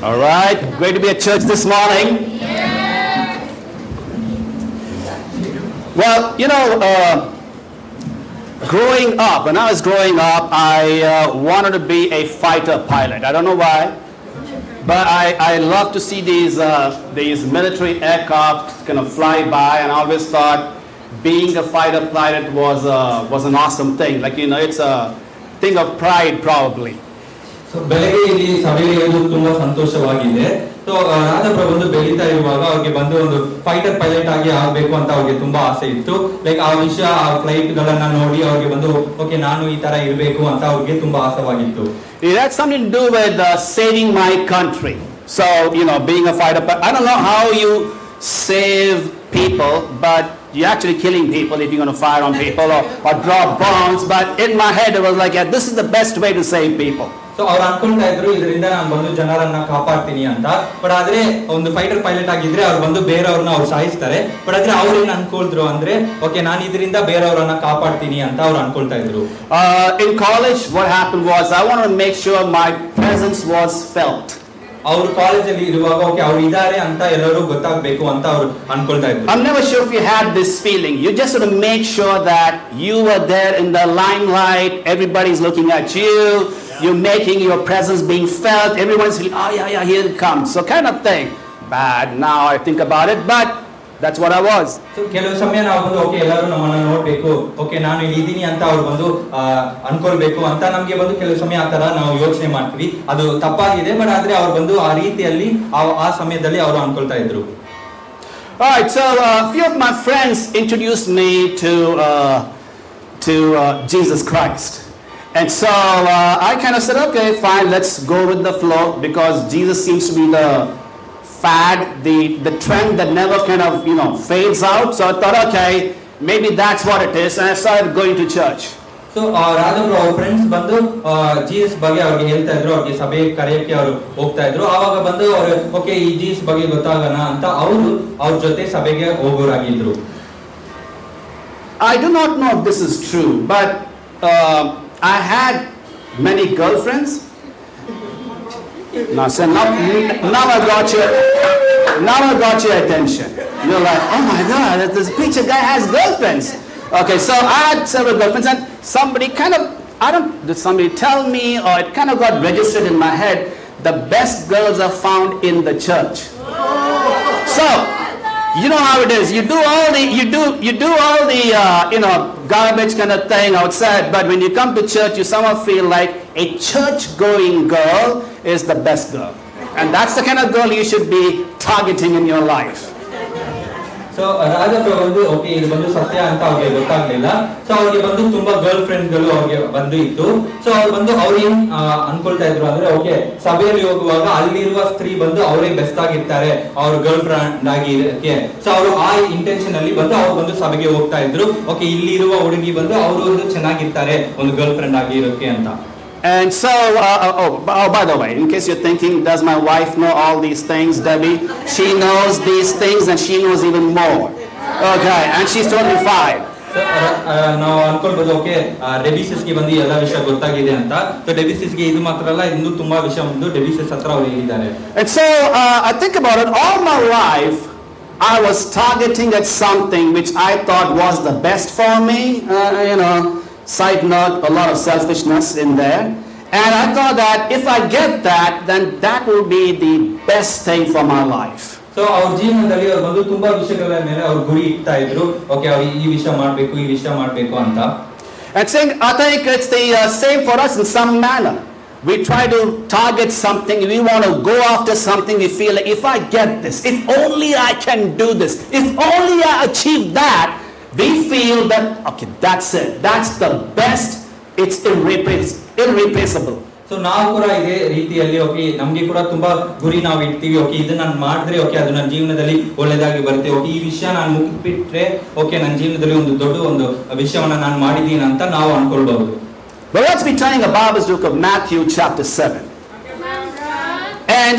All right, great to be at church this morning. Well, growing up, when I was growing up, I wanted to be a fighter pilot. I don't know why, but I love to see these military aircraft kind of fly by, and I always thought being a fighter pilot was an awesome thing. Like, it's a thing of pride probably. So ಬೆಳಗ್ಗೆ ಇಲ್ಲಿ ಸಭೆಯಲ್ಲಿ ಇರೋದು ತುಂಬಾ ಸಂತೋಷವಾಗಿದೆ. So ರಾಜಪ್ರಭು ಬೆಳೀತಾ ಇರುವಾಗ ಅವ್ರಿಗೆ ಬಂದು ಒಂದು ಫೈಟರ್ ಪೈಲಟ್ ಆಗಿ ಆಗ್ಬೇಕು ಅಂತ ಅವ್ರಿಗೆ ತುಂಬಾ ಆಸೆ ಇತ್ತು. ಲೈಕ್ ಆ ವಿಷಯ, ಆ ಫ್ಲೈಟ್ ಗಳನ್ನ ನೋಡಿ ಅವ್ರಿಗೆ ಬಂದು ಓಕೆ ನಾನು ಈ ತರ ಇರಬೇಕು ಅಂತ ಅವ್ರಿಗೆ ತುಂಬಾ ಆಸವಾಗಿತ್ತು. It had something to do with saving my country. So, being a fighter pilot, I don't know how you save people, but you're actually killing people if you're going to fire on people or drop bombs. But in my head it was like, yeah, this is the best way to save people. So ಅವ್ರು ಅನ್ಕೊಳ್ತಾ ಇದ್ರು ಇದರಿಂದ ನಾನು ಬಂದು ಜನರನ್ನ ಕಾಪಾಡ್ತೀನಿ ಅಂತ. But ಆದ್ರೆ ಒಂದು fighter pilot ಆಗಿದ್ರೆ ಅವ್ರು ಬಂದು ಬೇರೆಯವ್ರನ್ನ ಅವ್ರು ಸಾಯಿಸ್ತಾರೆ. ಬಟ್ ಆದ್ರೆ ಅವ್ರು ಏನ್ ಅನ್ಕೊಳ್ದ್ರು ಅಂದ್ರೆ ಓಕೆ ನಾನು ಇದರಿಂದ ಬೇರೆಯವ್ರನ್ನ ಕಾಪಾಡ್ತೀನಿ ಅಂತ ಅವ್ರು ಅನ್ಕೊಳ್ತಾ ಇದ್ರು. In college what happened was I wanted to make sure my presence was felt. ಅವರು ಕಾಲೇಜಲ್ಲಿ ಇರುವಾಗ ಓಕೆ ಅವ್ರು ಇದ್ದಾರೆ ಅಂತ ಎಲ್ಲರೂ ಗೊತ್ತಾಗಬೇಕು ಅಂತ ಅವ್ರು ಅನ್ಕೊಳ್ತಾ ಇದ್ರು. I'm never sure if you had this feeling. You just sort of make sure that you were there in the limelight, everybody's looking at you. You're making your presence being felt. Everyone's feeling, oh yeah, here it comes. So kind of thing. Bad now I think about it, but that's what I was. So ಕೆಲವು ಸಮಯ ನಾವು ಬಂದು okay ಎಲ್ಲರೂ ನಮ್ಮನ್ನ ನೋಡ್ಬೇಕು, okay ನಾನು ಇಲ್ಲಿ ಇದ್ದೀನಿ ಅಂತ ಅವ್ರು ಬಂದು ಅನ್ಕೊಳ್ಬೇಕು ಅಂತ ನಮ್ಗೆ ಬಂದು ಕೆಲವು ಸಮಯ ಆ ತರ ನಾವು ಯೋಚನೆ ಮಾಡ್ತೀವಿ. ಅದು ತಪ್ಪಾಗಿದೆ. ಬಟ್ ಆದ್ರೆ ಅವ್ರು ಬಂದು ಆ ರೀತಿಯಲ್ಲಿ ಆ ಸಮಯದಲ್ಲಿ ಅವರು ಅನ್ಕೊಳ್ತಾ ಇದ್ರು. All right, so a few of my friends introduced me to Jesus Christ. And so I kind of said, okay, fine, let's go with the flow, because Jesus seems to be the fad, the trend that never kind of, fades out. So I thought, okay, maybe that's what it is. And I started going to church. So Rajaprabhu ಅವ್ರ friends ಬಂದು Jesus ಬಗ್ಗೆ ಅವ್ರಿಗೆ ಹೇಳ್ತಾ ಇದ್ರು, ಅವ್ರಿಗೆ ಸಭೆ ಕರೆಯಕ್ಕೆ ಅವರು ಹೋಗ್ತಾ ಇದ್ರು. ಆವಾಗ ಬಂದು ಅವ್ರು ಓಕೆ ಈ ಜೀಸಸ್ ಬಗ್ಗೆ ಗೊತ್ತಾಗೋಣ ಅಂತ ಅವ್ರ ಜೊತೆ ಸಭೆಗೆ ಹೋಗೋರಾಗಿದ್ರು. I do not know if this is true, but I had many girlfriends. Now I got your attention. You're like, oh my God, this preacher guy has girlfriends. Okay, so I had several girlfriends, and did somebody tell me, or it kind of got registered in my head, the best girls are found in the church. So, you know how it is. You do all the garbage kind of thing outside, but when you come to church, you somehow feel like a church-going girl is the best girl, and that's the kind of girl you should be targeting in your life. So Rajaprabhu ಬಂದು okay ಇದು ಬಂದು ಸತ್ಯ ಅಂತ ಅವ್ರಿಗೆ ಗೊತ್ತಾಗ್ಲಿಲ್ಲ. So ಅವ್ರಿಗೆ ಬಂದು ತುಂಬಾ ಗರ್ಲ್ ಫ್ರೆಂಡ್ಗಳು ಅವ್ರಿಗೆ ಬಂದು ಇತ್ತು. ಸೊ ಅವ್ರು ಬಂದು ಅವ್ರು ಏನ್ ಅನ್ಕೊಳ್ತಾ ಇದ್ರು ಅಂದ್ರೆ ಓಕೆ ಸಭೆಯಲ್ಲಿ ಹೋಗುವಾಗ ಅಲ್ಲಿರುವ ಸ್ತ್ರೀ ಬಂದು ಅವರೇ ಬೆಸ್ಟ್ ಆಗಿರ್ತಾರೆ ಅವ್ರ ಗರ್ಲ್ ಫ್ರೆಂಡ್ ಆಗಿ ಇರಕ್ಕೆ. ಸೊ ಅವರು ಆ ಇಂಟೆನ್ಷನ್ ಅಲ್ಲಿ ಬಂದು ಅವ್ರು ಬಂದು ಸಭೆಗೆ ಹೋಗ್ತಾ ಇದ್ರು. ಓಕೆ ಇಲ್ಲಿ ಇರುವ ಹುಡುಗಿ ಬಂದು ಅವರು ಚೆನ್ನಾಗಿರ್ತಾರೆ ಒಂದು ಗರ್ಲ್ ಫ್ರೆಂಡ್ ಆಗಿ ಇರೋಕೆ ಅಂತ. And so, by the way, in case you're thinking, does my wife know all these things, Debbie? She knows these things, and she knows even more. Okay, and she's totally fine. ನಾವು ಅನ್ಕೊಳ್ಬಹುದು okay ಡೆಬಿಸಿಸ್ಗೆ ಬಂದು ಎಲ್ಲ ವಿಷಯ ಗೊತ್ತಾಗಿದೆ ಅಂತ. So ಡೆಬಿಸಿಸ್ಗೆ ಇದು ಮಾತ್ರ ಅಲ್ಲ, ಇನ್ನೂ ತುಂಬಾ ವಿಷಯ ಬಂದು ಡೆಬಿಸಿಸ್ ಹತ್ರ ಅವ್ರು ಹೇಳಿದ್ದಾರೆ. And so I think about it. All my life I was targeting at something which I thought was the best for me. Side note, a lot of selfishness in there. And I thought that if I get that, then that will be the best thing for my life. So ಅವ್ರ ಜೀವನದಲ್ಲಿ ಅವ್ರು ಬಂದು ತುಂಬಾ ವಿಷಯಗಳ ಮೇಲೆ ಅವ್ರು ಗುರಿ ಇಡ್ತಾ ಇದ್ರು. ಓಕೆ ಅವ್ರು ಈ ವಿಷಯ ಮಾಡ್ಬೇಕು ಅಂತ. And saying, I think it's the same for us in some manner. We try to target something, we want to go after something, we feel like if I get this, if only I can do this, if only I achieve that, we feel that, okay, that's it. That's the best. It's irreplaceable. So ನಾವು ಕೂಡ ಇದೇ ರೀತಿಯಲ್ಲಿ okay ನಮ್ಗೆ ಕೂಡ ತುಂಬಾ ಗುರಿ ನಾವು ಇಡ್ತೀವಿ. ಓಕೆ ಇದು ನಾನು ಮಾಡಿದ್ರೆ ಓಕೆ ಅದು ನನ್ನ ಜೀವನದಲ್ಲಿ ಒಳ್ಳೆದಾಗಿ ಬರುತ್ತೆ. ಓಕೆ ಈ ವಿಷಯ ನಾನು ಮುಗಿಸ್ಬಿಟ್ರೆ ಓಕೆ ನನ್ನ ಜೀವನದಲ್ಲಿ ಒಂದು ದೊಡ್ಡ ಒಂದು ವಿಷಯವನ್ನ ನಾನು ಮಾಡಿದ್ದೀನಿ ಅಂತ ನಾವು ಅನ್ಕೊಳ್ಬಹುದು. But let's be turning the Bible's book of Matthew chapter 7. And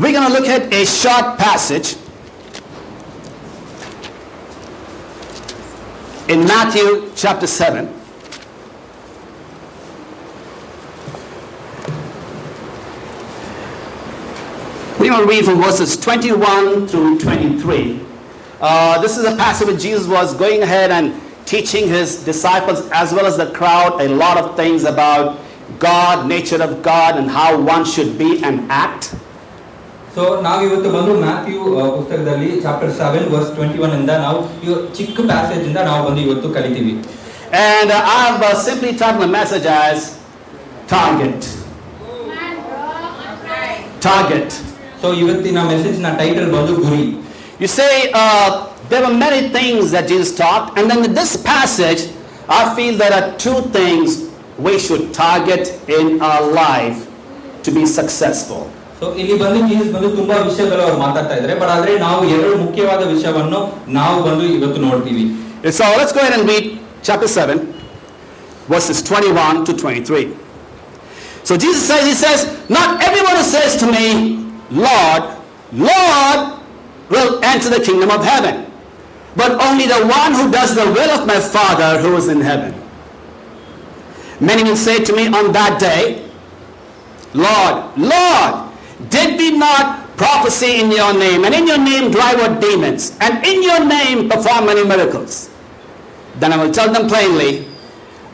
we're going to look at a short passage in Matthew chapter 7. We will read from verses 21 through 23. This is a passage where Jesus was going ahead and teaching his disciples as well as the crowd a lot of things about God, nature of God, and how one should be and act. So ನಾವು ಇವತ್ತು ಬಂದು Matthew ಪುಸ್ತಕದಲ್ಲಿ chapter 7 verse 21 ಇಂದ ನಾವು ಚಿಕ್ಕ passage ಇಂದ ನಾವು ಬಂದು ಇವತ್ತು ಕಲಿತೀವಿ. And I've simply titled the message as Target. Target. So ಇವತ್ತಿನ ಮೆಸೇಜ್ ನ ಟೈಟಲ್ ಬಂದು ಗುರಿ. You say there were many things that Jesus taught, and then in this passage I feel there are two things we should target in our life to be successful. So ಇಲ್ಲಿ ಬಂದು Jesus ಬಂದು ತುಂಬಾ ವಿಷಯಗಳು ಅವರು ಮಾತಾಡ್ತಾ ಇದ್ದಾರೆ, but ಆದ್ರೆ ನಾವು ಎರಡು ಮುಖ್ಯವಾದ ವಿಷಯವನ್ನು ನಾವು ಬಂದು ಇವತ್ತು ನೋಡ್ತೀವಿ. So let's go ahead and read chapter 7 verses 21 to 23. So Jesus says, not everyone who says to me, Lord, Lord, will enter the kingdom of heaven, but only the one who does the will of my Father who is in heaven. Many will say to me on that day, Lord, Lord, did we not prophesy in your name, and in your name drive out demons, and in your name perform many miracles? Then I will tell them plainly,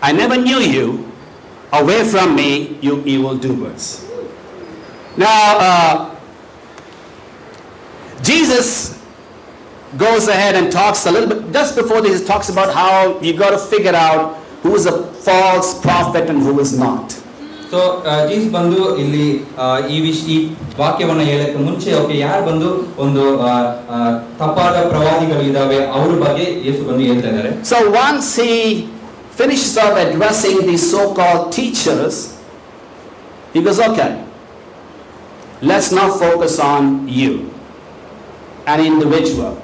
I never knew you. Away from me, you evildoers. Now, Jesus goes ahead and talks a little bit, just before this, he talks about how you got to figure out who is a false prophet and who is not. So Jesus ಬಂದು ಇಲ್ಲಿ ಈ ವಾಕ್ಯವನ್ನ ಹೇಳಕ್ಕೆ ಮುಂಚೆ ಯಾರು ಬಂದು ಒಂದು ತಪ್ಪಾದ ಪ್ರವಾದಿಗಳು ಇದಾವೆ ಅವ್ರ ಬಗ್ಗೆ ಯೇಸು ಬಂದು ಹೇಳ್ತಾ ಇದ್ದಾರೆ. So once he finishes up addressing these so-called teachers, he goes, okay, let's now focus on you, an individual.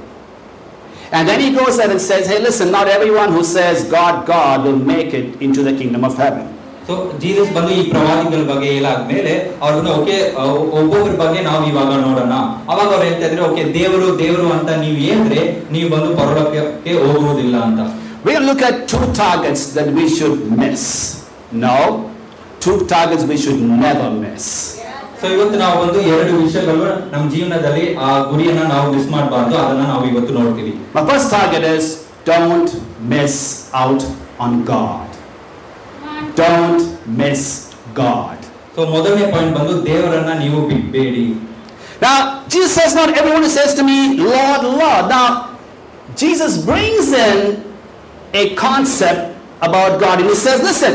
And then he goes ahead and says, hey, listen, not everyone who says God, God will make it into the kingdom of heaven. So Jesus ಬಂದು ಈ ಪ್ರವಾದಿಗಳ ಬಗ್ಗೆ ಹೇಳಾದ್ಮೇಲೆ ಅವ್ರನ್ನ ಒಬ್ಬೊಬ್ಬರ ಬಗ್ಗೆ ನಾವು ಇವಾಗ ನೋಡೋಣ. ಅವಾಗ ಅವ್ರು ಹೇಳ್ತಾ ಇದ್ರೆ ದೇವರು ದೇವರು ಅಂತ ನೀವು ಹೇಳಿದ್ರೆ ನೀವು ಬಂದು ಪರಲೋಕಕ್ಕೆ ಹೋಗುವುದಿಲ್ಲ ಅಂತ. We'll look at two targets that we should miss. No, two targets we should never miss. So ಇವತ್ತು ನಾವು ಒಂದು ಎರಡು ವಿಷಯಗಳು ನಮ್ಮ ಜೀವನದಲ್ಲಿ ಆ ಗುರಿಯನ್ನ ನಾವು ಮಿಸ್ ಮಾಡಬಾರ್ದು, ಅದನ್ನ ನಾವು ಇವತ್ತು ನೋಡ್ತೀವಿ. My first target is don't miss out on God. Don't miss God. So ಮೊದಲನೇ ಪಾಯಿಂಟ್ ಬಂದು ದೇವರನ್ನ ನೀವು ಬಿಡಬೇಡಿ. Now Jesus says, not everyone who says to me, Lord, Lord. Now Jesus brings in a concept about God, and he says, listen,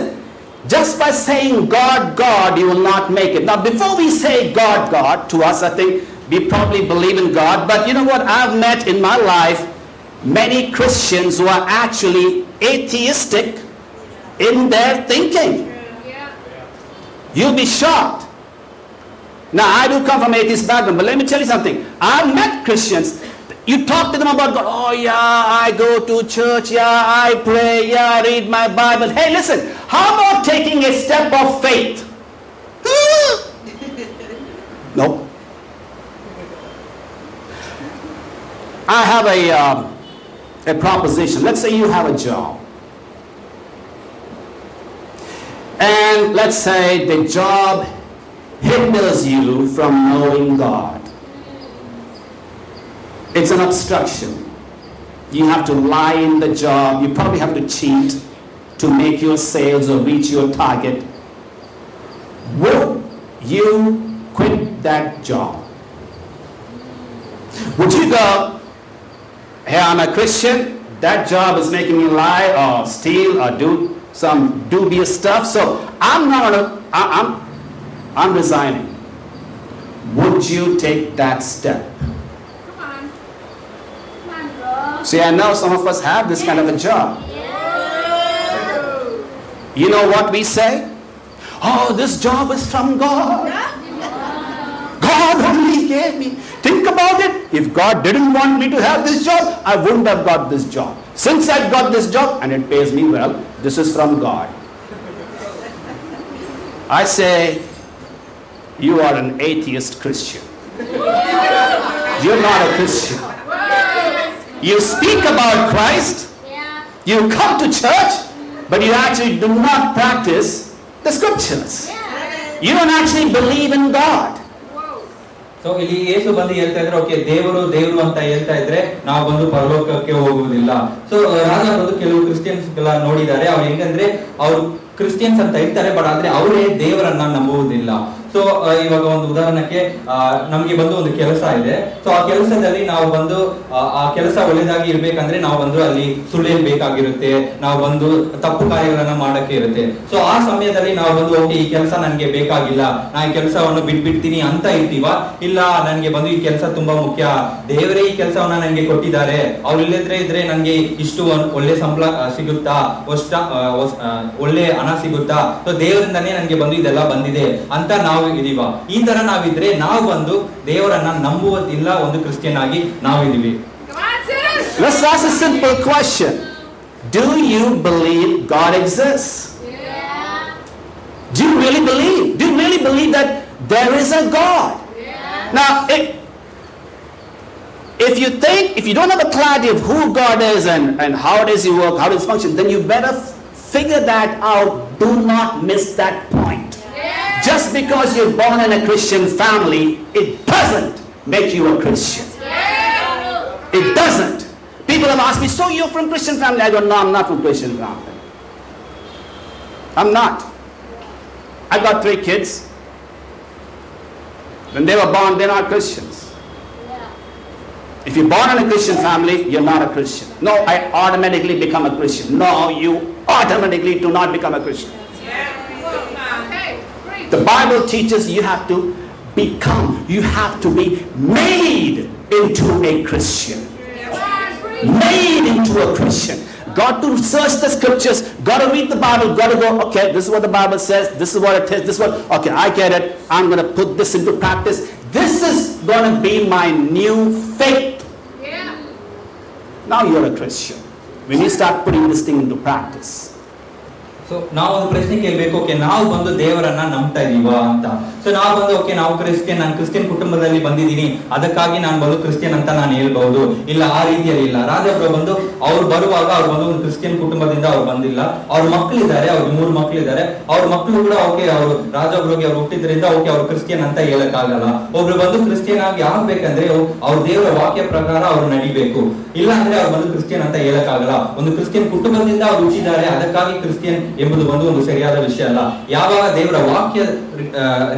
just by saying God, God, you will not make it. Now before we say God, God, to us I think we probably believe in God, but you know what, I've met in my life many Christians who are actually atheistic in their thinking. You'll be shocked. Now I do come from atheist background, but let me tell you something. I've met Christians, you talk to them about God, oh yeah, I go to church, yeah, I pray, yeah, I read my Bible. Hey listen, how about taking a step of faith? No. I have a proposition. Let's say you have a job. And let's say the job hinders you from knowing God. It's an obstruction. You have to lie in the job. You probably have to cheat to make your sales or reach your target. Would you quit that job? Would you go, hey, I'm a Christian, that job is making me lie or steal or do some dubious stuff, so I'm resigning. Would you take that step? See, I know some of us have this kind of a job. You know what we say? Oh, this job is from God. God only gave me. Think about it. If God didn't want me to have this job, I wouldn't have got this job. Since I got this job and it pays me well, this is from God. I say, you are an atheist Christian. You're not a Christian. You speak about Christ, you come to church, but you actually do not practice the scriptures. You don't actually believe in God. So ಇಲ್ಲಿ ಯೇಸು ಬಂದು ಹೇಳ್ತಾ ಇದ್ರೆ okay ದೇವರು ಅಂತ ಹೇಳ್ತಾ ಇದ್ರೆ ನಾವು ಬಂದು ಪರಲೋಕಕ್ಕೆ ಹೋಗುವುದಿಲ್ಲ. ಸೊ ರಾಜ ಬಂದು ಕೆಲವು ಕ್ರಿಶ್ಚಿಯನ್ಸ್ ನೋಡಿದ್ದಾರೆ, ಅವ್ರು ಹೆಂಗಂದ್ರೆ ಅವ್ರು ಕ್ರಿಶ್ಚಿಯನ್ಸ್ ಅಂತ ಹೇಳ್ತಾರೆ, ಬಟ್ ಆದ್ರೆ ಅವರೇ ದೇವರನ್ನ ನಂಬುವುದಿಲ್ಲ. ಸೊ ಇವಾಗ ಒಂದು ಉದಾಹರಣಕ್ಕೆ ನಮ್ಗೆ ಬಂದು ಒಂದು ಕೆಲಸ ಇದೆ. ಸೊ ಆ ಕೆಲಸದಲ್ಲಿ ನಾವು ಬಂದು ಆ ಕೆಲಸ ಒಳ್ಳೆದಾಗಿ ಇರ್ಬೇಕಂದ್ರೆ ನಾವು ಬಂದು ಅಲ್ಲಿ ಸುಳ್ಳು ಹೇಳ್ಬೇಕಾಗಿರುತ್ತೆ, ನಾವು ಬಂದು ತಪ್ಪು ಕಾರ್ಯಗಳನ್ನ ಮಾಡಕ್ಕೆ ಇರುತ್ತೆ. ಸೊ ಆ ಸಮಯದಲ್ಲಿ ನಾವು ಬಂದು ಓಕೆ ಈ ಕೆಲಸ ನನ್ಗೆ ಬೇಕಾಗಿಲ್ಲ, ನಾ ಈ ಕೆಲಸವನ್ನು ಬಿಟ್ಬಿಡ್ತೀನಿ ಅಂತ ಇರ್ತೀವ. ಇಲ್ಲ ನನ್ಗೆ ಬಂದು ಈ ಕೆಲಸ ತುಂಬಾ ಮುಖ್ಯ, ದೇವರೇ ಈ ಕೆಲಸವನ್ನ ನನ್ಗೆ ಕೊಟ್ಟಿದ್ದಾರೆ, ಅವ್ರು ಇಲ್ಲದ್ರೆ ನನ್ಗೆ ಇಷ್ಟು ಒಳ್ಳೆ ಸಂಬಳ ಸಿಗುತ್ತಾ, ಒಳ್ಳೆ ಹಣ ಸಿಗುತ್ತಾ, ಸೊ ದೇವರಿಂದಾನೇ ನನ್ಗೆ ಬಂದು ಇದೆಲ್ಲ ಬಂದಿದೆ ಅಂತ ನಾವು ಇದೀವ. ಈ ತರ ನಾವಿದ್ರೆ ನಾವು ಬಂದು ದೇವರನ್ನ ನಂಬುವುದಿಲ್ಲ, ಒಂದು ಕ್ರಿಶ್ಚಿಯನ್ ಆಗಿ ನಾವಿದೀವಿ. Let's ask a simple question. Do you believe God exists? Yeah. Do you really believe? Do you really believe that there is a God? Yeah. Now, if you don't have a clarity of who God is and how does He work, how does He function, then you better figure that out. Do not miss that point. Just because you're born in a Christian family, it doesn't make you a Christian. It doesn't. People have asked me, so you're from Christian family? I go, no, I'm not from Christian family. I'm not. I got 3 kids. When they were born, they're not Christians. If you're born in a Christian family, you're not a Christian. No, I automatically become a Christian. No, you automatically do not become a Christian. The Bible teaches you have to become, you have to be made into a Christian. Made into a Christian. Got to search the scriptures, got to read the Bible, got to go, okay, this is what the Bible says, this is what it is, this is what, okay, I get it, I'm going to put this into practice. This is going to be my new faith. Yeah. Now you're a Christian. When you start putting this thing into practice. So ನಾವು ಒಂದು ಪ್ರಶ್ನೆ ಕೇಳಬೇಕು, okay ನಾವು ಬಂದು ದೇವರನ್ನ ನಂಬ್ತಾ ಇದೀವ ಅಂತ. So ನಾವು ಬಂದು ಓಕೆ ನಾವು ನಾನು ಕ್ರಿಶ್ಚಿಯನ್ ಕುಟುಂಬದಲ್ಲಿ ಬಂದಿದ್ದೀನಿ, ಅದಕ್ಕಾಗಿ ನಾನು ಬಂದು ಕ್ರಿಶ್ಚಿಯನ್ ಅಂತ ನಾನು ಹೇಳ್ಬಹುದು. ಇಲ್ಲ, ಆ ರೀತಿಯಲ್ಲಿ ಇಲ್ಲ. ರಾಜಬ್ರು ಬಂದು ಅವ್ರು ಬರುವಾಗ ಅವ್ರು ಬಂದು ಒಂದು ಕ್ರಿಶ್ಚಿಯನ್ ಕುಟುಂಬದಿಂದ ಅವ್ರು ಬಂದಿಲ್ಲ, ಅವ್ರ ಮಕ್ಕಳಿದ್ದಾರೆ, ಅವ್ರಿಗೆ 3 ಮಕ್ಕಳಿದ್ದಾರೆ. ಅವ್ರ ಮಕ್ಕಳು ಕೂಡ ಓಕೆ ಅವರು ರಾಜಬ್ರಿಗೆ ಅವ್ರು ಹುಟ್ಟಿದ್ರಿಂದ ಓಕೆ ಅವ್ರು ಕ್ರಿಶ್ಚಿಯನ್ ಅಂತ ಹೇಳಕ್ಕಾಗಲ್ಲ. ಒಬ್ರು ಬಂದು ಕ್ರಿಶ್ಚಿಯನ್ ಆಗಿ ಆಗ್ಬೇಕಂದ್ರೆ ಅವ್ರ ದೇವರ ವಾಕ್ಯ ಪ್ರಕಾರ ಅವ್ರು ನಡಿಬೇಕು, ಇಲ್ಲ ಅಂದ್ರೆ ಅವ್ರು ಬಂದು ಕ್ರಿಶ್ಚಿಯನ್ ಅಂತ ಹೇಳಕ್ಕಾಗಲ್ಲ. ಒಂದು ಕ್ರಿಶ್ಚಿಯನ್ ಕುಟುಂಬದಿಂದ ಅವ್ರು ಹುಟ್ಟಿದ್ದಾರೆ, ಅದಕ್ಕಾಗಿ ಕ್ರಿಶ್ಚಿಯನ್ ಎಂಬುದು ಒಂದು ಸರಿಯಾದ ವಿಷಯ ಅಲ್ಲ. ಯಾವಾಗ ದೇವರ ವಾಕ್ಯ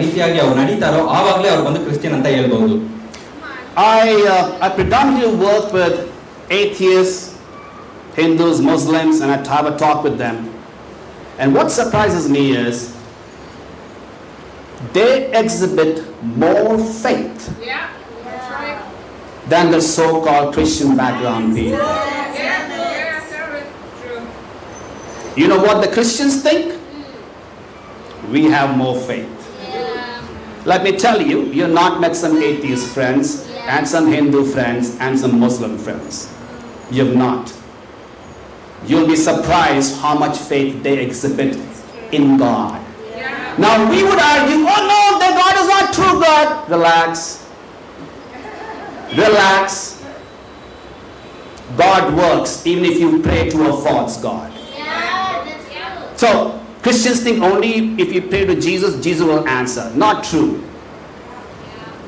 ರೀತಿಯಾಗಿ ಅವ್ರು ನಡೀತಾರೋ ಆವಾಗಲೇ ಅವ್ರು ಬಂದು ಕ್ರಿಶ್ಚಿಯನ್ ಅಂತ ಹೇಳ್ಬಹುದು. I predominantly work with atheists, Hindus, Muslims, and I have a talk with them. And what surprises me is they exhibit more faith Yeah. That's right. than the so-called Christian background people. True. You know what the Christians think? We have more faith. Yeah. Let me tell you, you've not met some atheist friends and some Hindu friends and some Muslim friends. You've not. You'll be surprised how much faith they exhibit in God. Yeah. Now we would argue, oh no, the God is not true God. Relax. Relax. God works even if you pray to a false God. So, Christians think only if you pray to Jesus, Jesus will answer. Not true.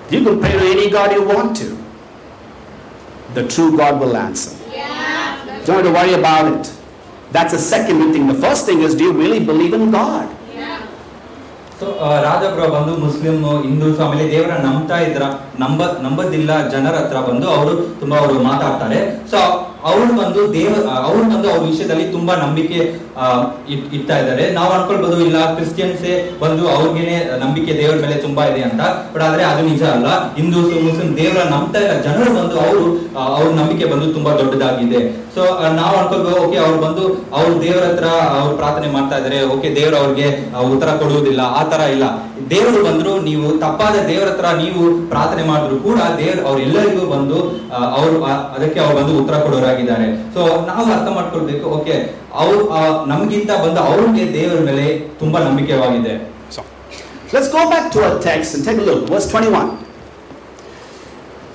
You can pray to any God you want to. The true God will answer. Don't have to worry about it. That's the second thing. The first thing is, do you really believe in God? So ರಾಜಬ್ರ ಬಂದು Muslim, Hindus, ಆಮೇಲೆ ದೇವರ ನಂಬದಿಲ್ಲ ಜನರ ಹತ್ರ ಬಂದು ಅವರು ತುಂಬಾ ಮಾತಾಡ್ತಾರೆ. ಸೊ ಅವ್ರು ಬಂದು ಅವ್ರ ವಿಷಯದಲ್ಲಿ ತುಂಬಾ ನಂಬಿಕೆ ಇಡ್ತಾ ಇದ್ದಾರೆ. ನಾವು ಅನ್ಕೊಳ್ಬಹುದು ಇಲ್ಲ ಕ್ರಿಶ್ಚಿಯನ್ಸೇ ಬಂದು ಅವ್ರಿಗೇನೆ ನಂಬಿಕೆ ದೇವರ ಮೇಲೆ ತುಂಬಾ ಇದೆ ಅಂತ, ಬಟ್ ಆದ್ರೆ ಅದು ನಿಜ ಅಲ್ಲ. ಹಿಂದೂಸ್, ಮುಸ್ಲಿಂ ದೇವರ ನಂಬ್ತಾ ಇಲ್ಲ ಜನರು ಬಂದು ಅವ್ರ ನಂಬಿಕೆ ಬಂದು ತುಂಬಾ ದೊಡ್ಡದಾಗಿದೆ. ಸೊ ನಾವು ಅನ್ಕೊಳ್ಬಹುದು ಓಕೆ ಅವ್ರು ಬಂದು ಅವ್ರ ದೇವರ ಹತ್ರ ಅವ್ರು ಪ್ರಾರ್ಥನೆ ಮಾಡ್ತಾ ಇದಾರೆ, ಓಕೆ ದೇವ್ರು ಅವ್ರಿಗೆ ಉತ್ತರ ಕೊಡುವುದಿಲ್ಲ, ಆ ತರ ಇಲ್ಲ. ದೇವರು ಬಂದ್ರು, ನೀವು ತಪ್ಪಾದ ದೇವರ ಹತ್ರ ನೀವು ಪ್ರಾರ್ಥನೆ ಮಾಡಿದ್ರು ಕೂಡ ದೇವ್ರು ಅವ್ರೆಲ್ಲರಿಗೂ ಬಂದು ಅದಕ್ಕೆ ಅವ್ರು ಬಂದು ಉತ್ತರ ಕೊಡೋರಾಗಿದ್ದಾರೆ. ಸೊ ನಾವು ಅರ್ಥ ಮಾಡ್ಕೊಳ್ಬೇಕು, ಓಕೆ ಅವ್ರು ನಮ್ಗಿಂತ ಬಂದು ಅವ್ರಿಗೆ ದೇವರ ಮೇಲೆ ತುಂಬಾ ನಂಬಿಕೆವಾಗಿದೆ. So, let's go back to our text and take a look. Verse 21.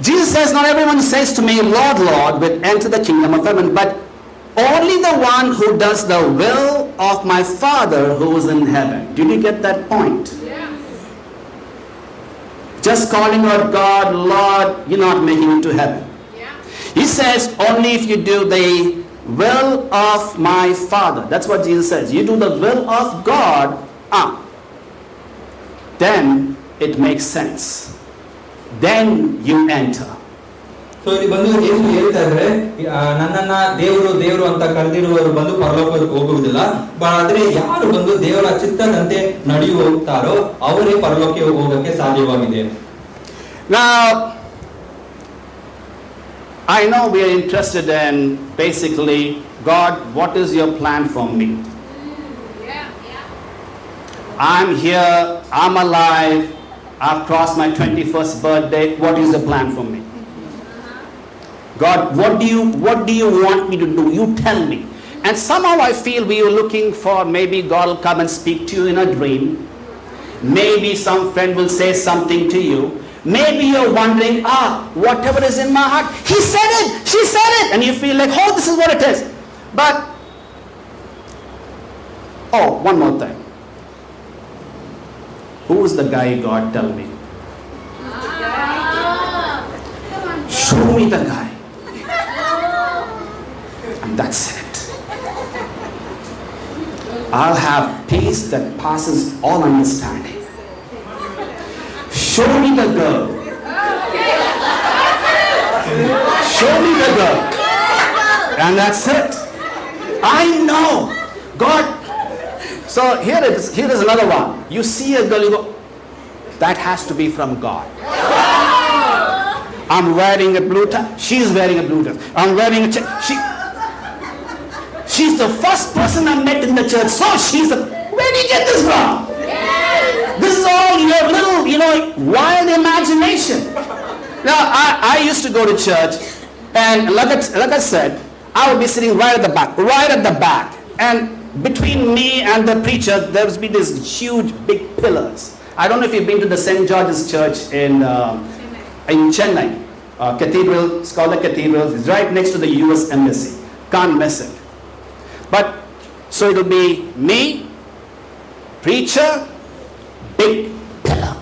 Jesus says, not everyone says to me, Lord, Lord, will enter the kingdom of heaven, but only the one who does the will of my Father who is in heaven. Did you get that point? just calling out God, Lord, you're not making it to heaven. Yeah. He says, only if you do the will of my Father. That's what Jesus says. You do the will of God, then it makes sense. Then you enter. So ಇಲ್ಲಿ ಬಂದು ಯೇಸು ಹೇಳ್ತಾ ಇದ್ರೆ ನನ್ನನ್ನ ದೇವರು ಅಂತ ಕರೆದಿರುವವರು ಬಂದು ಪರಲೋಕಕ್ಕೆ ಹೋಗುವುದಿಲ್ಲ, ಆದ್ರೆ ಯಾರು ಬಂದು ದೇವರ ಚಿತ್ತದಂತೆ ನಡೆಯುತ್ತಾರೋ ಅವರೇ ಪರಲೋಕಕ್ಕೆ ಹೋಗಕ್ಕೆ ಸಾಧ್ಯವಾಗಿದೆ. Now, I know we are interested in basically, God, what is your plan for me? Yeah. I'm here, I'm alive, I've crossed my 21st birthday. What is the plan for me? God, what do you want me to do? You tell me. And somehow I feel we are looking for, maybe God will come and speak to you in a dream. Maybe some friend will say something to you. Maybe you're wondering, whatever is in my heart, he said it, she said it. And you feel like, oh, this is what it is. But, one more thing. Who is the guy God tell me? Show me the guy. And that's it. I'll have peace that passes all understanding. Show me the girl. Show me the girl. And that's it. I know. God. So here is another one. You see a girl, you go, that has to be from God. I'm wearing a blue tie. She's wearing a blue tie. I'm wearing a she's the first person I met in the church. So where do you get this from? This is all your little, wild imagination. Now, I used to go to church, and like I said, I would be sitting right at the back. And between me and the preacher, there would be these huge, big pillars. I don't know if you've been to the St. George's Church in Chennai. Cathedral, it's called the Cathedral. It's right next to the US Embassy. Can't miss it. But, so it'll be me, preacher, big pillar.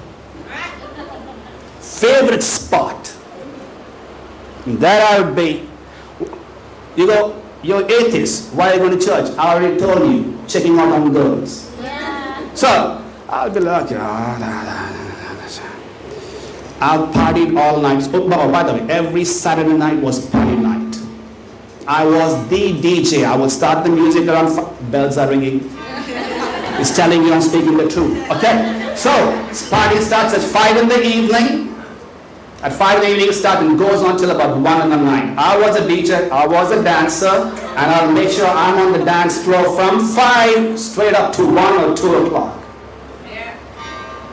Favorite spot. And there I would be. You go, you're atheist. Why are you going to church? I already told you, checking out on girls. So, I'll be like, I've partied all night. Oh, by the way, every Saturday night was party night. I was the DJ. I would start the music around bells are ringing. It's telling you I'm speaking the truth. Okay? So, party starts at 5 in the evening. At 5 in the evening it starts and goes on till about 1 in the night. I was a DJ, I was a dancer, and I'll make sure I'm on the dance floor from 5 straight up to 1 or 2 o'clock.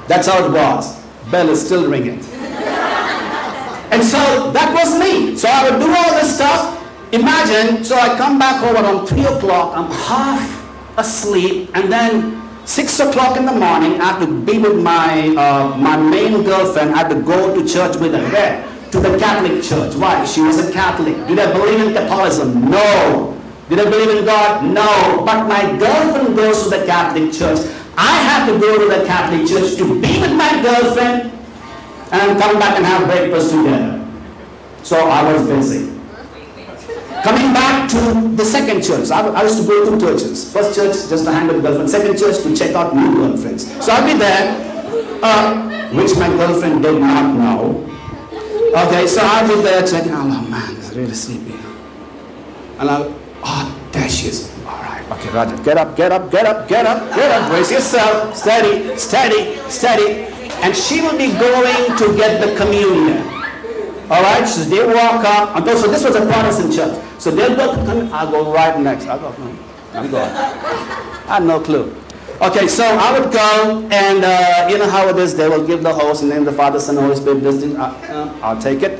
That's how it was. Bell is still ringing. And so that was me. So I would do all this stuff. Imagine, so I come back home around 3 o'clock, I'm half asleep, and then 6 o'clock in the morning, I have to be with my main girlfriend. I have to go to church with her. Where? To the Catholic church. Why? She was a Catholic. Did I believe in Catholicism? No. Did I believe in God? No. But my girlfriend goes to the Catholic church. I have to go to the Catholic church to be with my girlfriend and come back and have breakfast together. So I was busy. Coming back to the second church. I used to go to churches. First church, just to hang with girlfriend. Second church, to check out new girlfriends. So I'll be there, which my girlfriend did not know. Okay, so I'll be there checking, oh man, it's really sleepy. And there she is. All right, okay, Roger, get up. Brace yourself, steady. And she will be going to get the communion. All right, so they walk up. So this was a Protestant church. So they'll go, I'll go right next. I'm going. I have no clue. Okay, so I would go, and you know how it is. They will give the host, and then the Father, Son, Holy Spirit. I'll take it.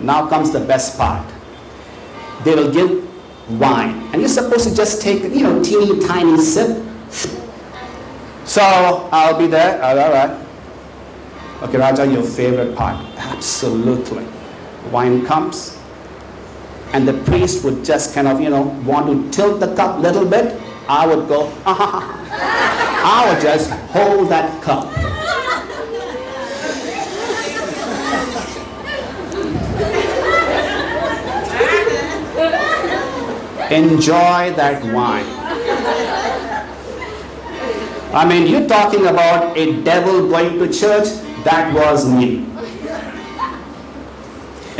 Now comes the best part. They will give wine, and you're supposed to just take, teeny tiny sip. So I'll be there. All right. Okay, Raja, your favorite part. Absolutely. Wine comes, and the priest would just kind of, want to tilt the cup a little bit. I would go, I would just hold that cup. enjoy that wine. I mean, you're talking about a devil going to church? That was me.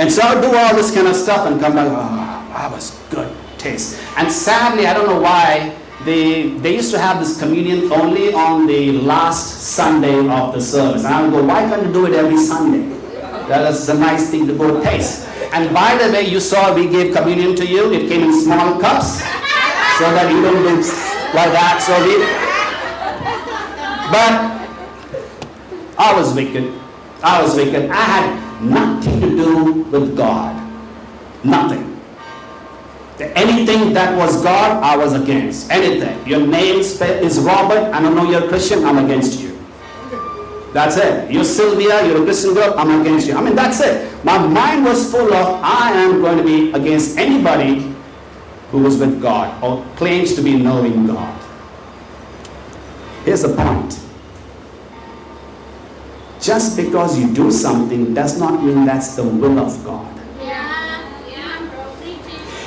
And so I'll do all this kind of stuff and come back, oh, that was good taste. And sadly, I don't know why, they used to have this communion only on the last Sunday of the service. And I would go, why can't you do it every Sunday? That is a nice thing to go taste. And by the way, you saw we gave communion to you. It came in small cups so that you don't do like that. But I was wicked. I had nothing to do with God. Nothing. Anything that was God, I was against. Anything. Your name is Robert. I don't know you're a Christian. I'm against you. That's it. You're Sylvia. You're a Christian girl. I'm against you. I mean, that's it. My mind was full of, I am going to be against anybody who was with God or claims to be knowing God. Here's the point. Just because you do something does not mean that's the will of God.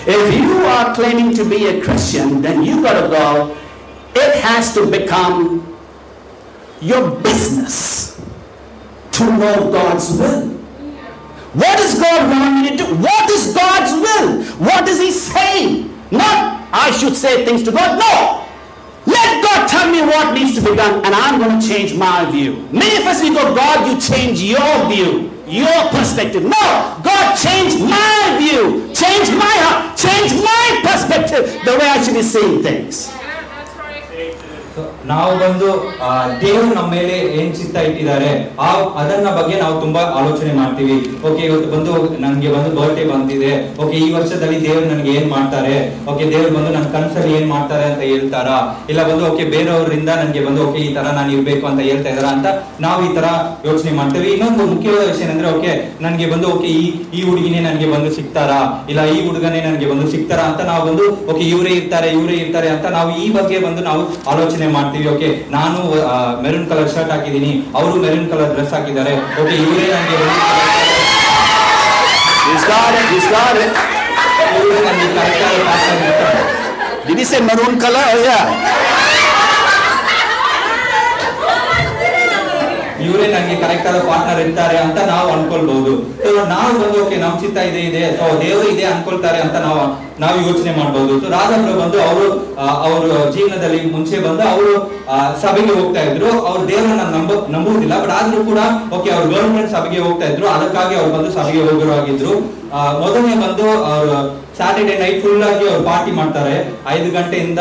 If you are claiming to be a Christian, then you got to go, it has to become your business to know God's will. What does God want me to do? What is God's will? What is He saying? Not, I should say things to God. No! Let God tell me what needs to be done, and I'm going to change my view. Many of us, we go, God, you change your view, your perspective. No! God, change my view, change my heart, change my perspective, the way I should be seeing things. ನಾವು ಬಂದು ದೇವರು ನಮ್ಮ ಮೇಲೆ ಏನ್ ಚಿತ್ತ ಇಟ್ಟಿದ್ದಾರೆ ಅದನ್ನ ಬಗ್ಗೆ ನಾವು ತುಂಬಾ ಆಲೋಚನೆ ಮಾಡ್ತೀವಿ. ಓಕೆ, ಇವತ್ತು ಬಂದು ನನ್ಗೆ ಬಂದು ಬರ್ತ್ಡೇ ಬಂದಿದೆ. ಓಕೆ, ಈ ವರ್ಷದಲ್ಲಿ ದೇವ್ರು ನನ್ಗೆ ಏನ್ ಮಾಡ್ತಾರೆ? ಓಕೆ, ದೇವ್ರು ಬಂದು ನನ್ನ ಕನಸಲ್ಲಿ ಏನ್ ಮಾಡ್ತಾರೆ ಅಂತ ಹೇಳ್ತಾರಾ? ಇಲ್ಲ ಬಂದು ಓಕೆ ಬೇರೆಯವರಿಂದ ನನ್ಗೆ ಬಂದು ಓಕೆ ಈ ತರ ನಾನು ಇರ್ಬೇಕು ಅಂತ ಹೇಳ್ತಾ ಇದಾರ ಅಂತ ನಾವು ಈ ತರ ಯೋಚನೆ ಮಾಡ್ತೇವೆ. ಇನ್ನೊಂದು ಮುಖ್ಯವಾದ ವಿಷಯ ಏನಂದ್ರೆ ಓಕೆ ನನ್ಗೆ ಬಂದು ಓಕೆ ಈ ಹುಡುಗಿನೇ ನನ್ಗೆ ಬಂದು ಸಿಗ್ತಾರಾ, ಇಲ್ಲ ಈ ಹುಡುಗನೇ ನನ್ಗೆ ಬಂದು ಸಿಗ್ತಾರಾ ಅಂತ ನಾವು ಬಂದು ಓಕೆ ಇವರೇ ಇರ್ತಾರೆ ಅಂತ ನಾವು ಈ ಬಗ್ಗೆ ಬಂದು ನಾವು ಆಲೋಚನೆ ಮಾಡ್ತೀವಿ. ಓಕೆ, ನಾನು ಮೆರೂನ್ ಕಲರ್ ಶರ್ಟ್ ಹಾಕಿದೀನಿ, ಅವರು ಮೆರೂನ್ ಕಲರ್ ಡ್ರೆಸ್ ಹಾಕಿದ್ದಾರೆ. ಓಕೆ, ಇವರೇ ನನಗೆ Did he say maroon color? Oh, yeah. ಇವರೇ ನನಗೆ ಕರೆಕ್ಟ್ ಆದ ಪಾರ್ಟ್ನರ್ ಇರ್ತಾರೆ ಅಂತ ನಾವು ಅನ್ಕೊಳ್ಬಹುದು. ನಾವು ಬಂದು ಓಕೆ ನಮ್ ಚಿತ್ತ ಇದೆ ಸೊ ದೇವರು ಇದೆ ಅನ್ಕೊಳ್ತಾರೆ ಅಂತ ನಾವು ಯೋಚನೆ ಮಾಡಬಹುದು. ಸೊ ರಾಧಾಬ್ರು ಬಂದು ಅವರು ಜೀವನದಲ್ಲಿ ಮುಂಚೆ ಬಂದು ಅವರು ಸಭೆಗೆ ಹೋಗ್ತಾ ಇದ್ರು. ಅವ್ರು ದೇವರನ್ನ ನಂಬುವುದಿಲ್ಲ, ಬಟ್ ಆದ್ರೂ ಕೂಡ ಓಕೆ ಅವ್ರ ಗರ್ಲ್ ಫ್ರೆಂಡ್ ಸಭೆಗೆ ಹೋಗ್ತಾ ಇದ್ರು. ಅದಕ್ಕಾಗಿ ಅವ್ರು ಬಂದು ಸಭೆಗೆ ಹೋಗಿರುವಾಗಿದ್ರು. ಮೊದಲನೇ ಬಂದು ಅವರು ಸ್ಯಾಟರ್ಡೆ ನೈಟ್ ಫುಲ್ ಆಗಿ ಅವ್ರು ಪಾರ್ಟಿ ಮಾಡ್ತಾರೆ. 5 ಗಂಟೆಯಿಂದ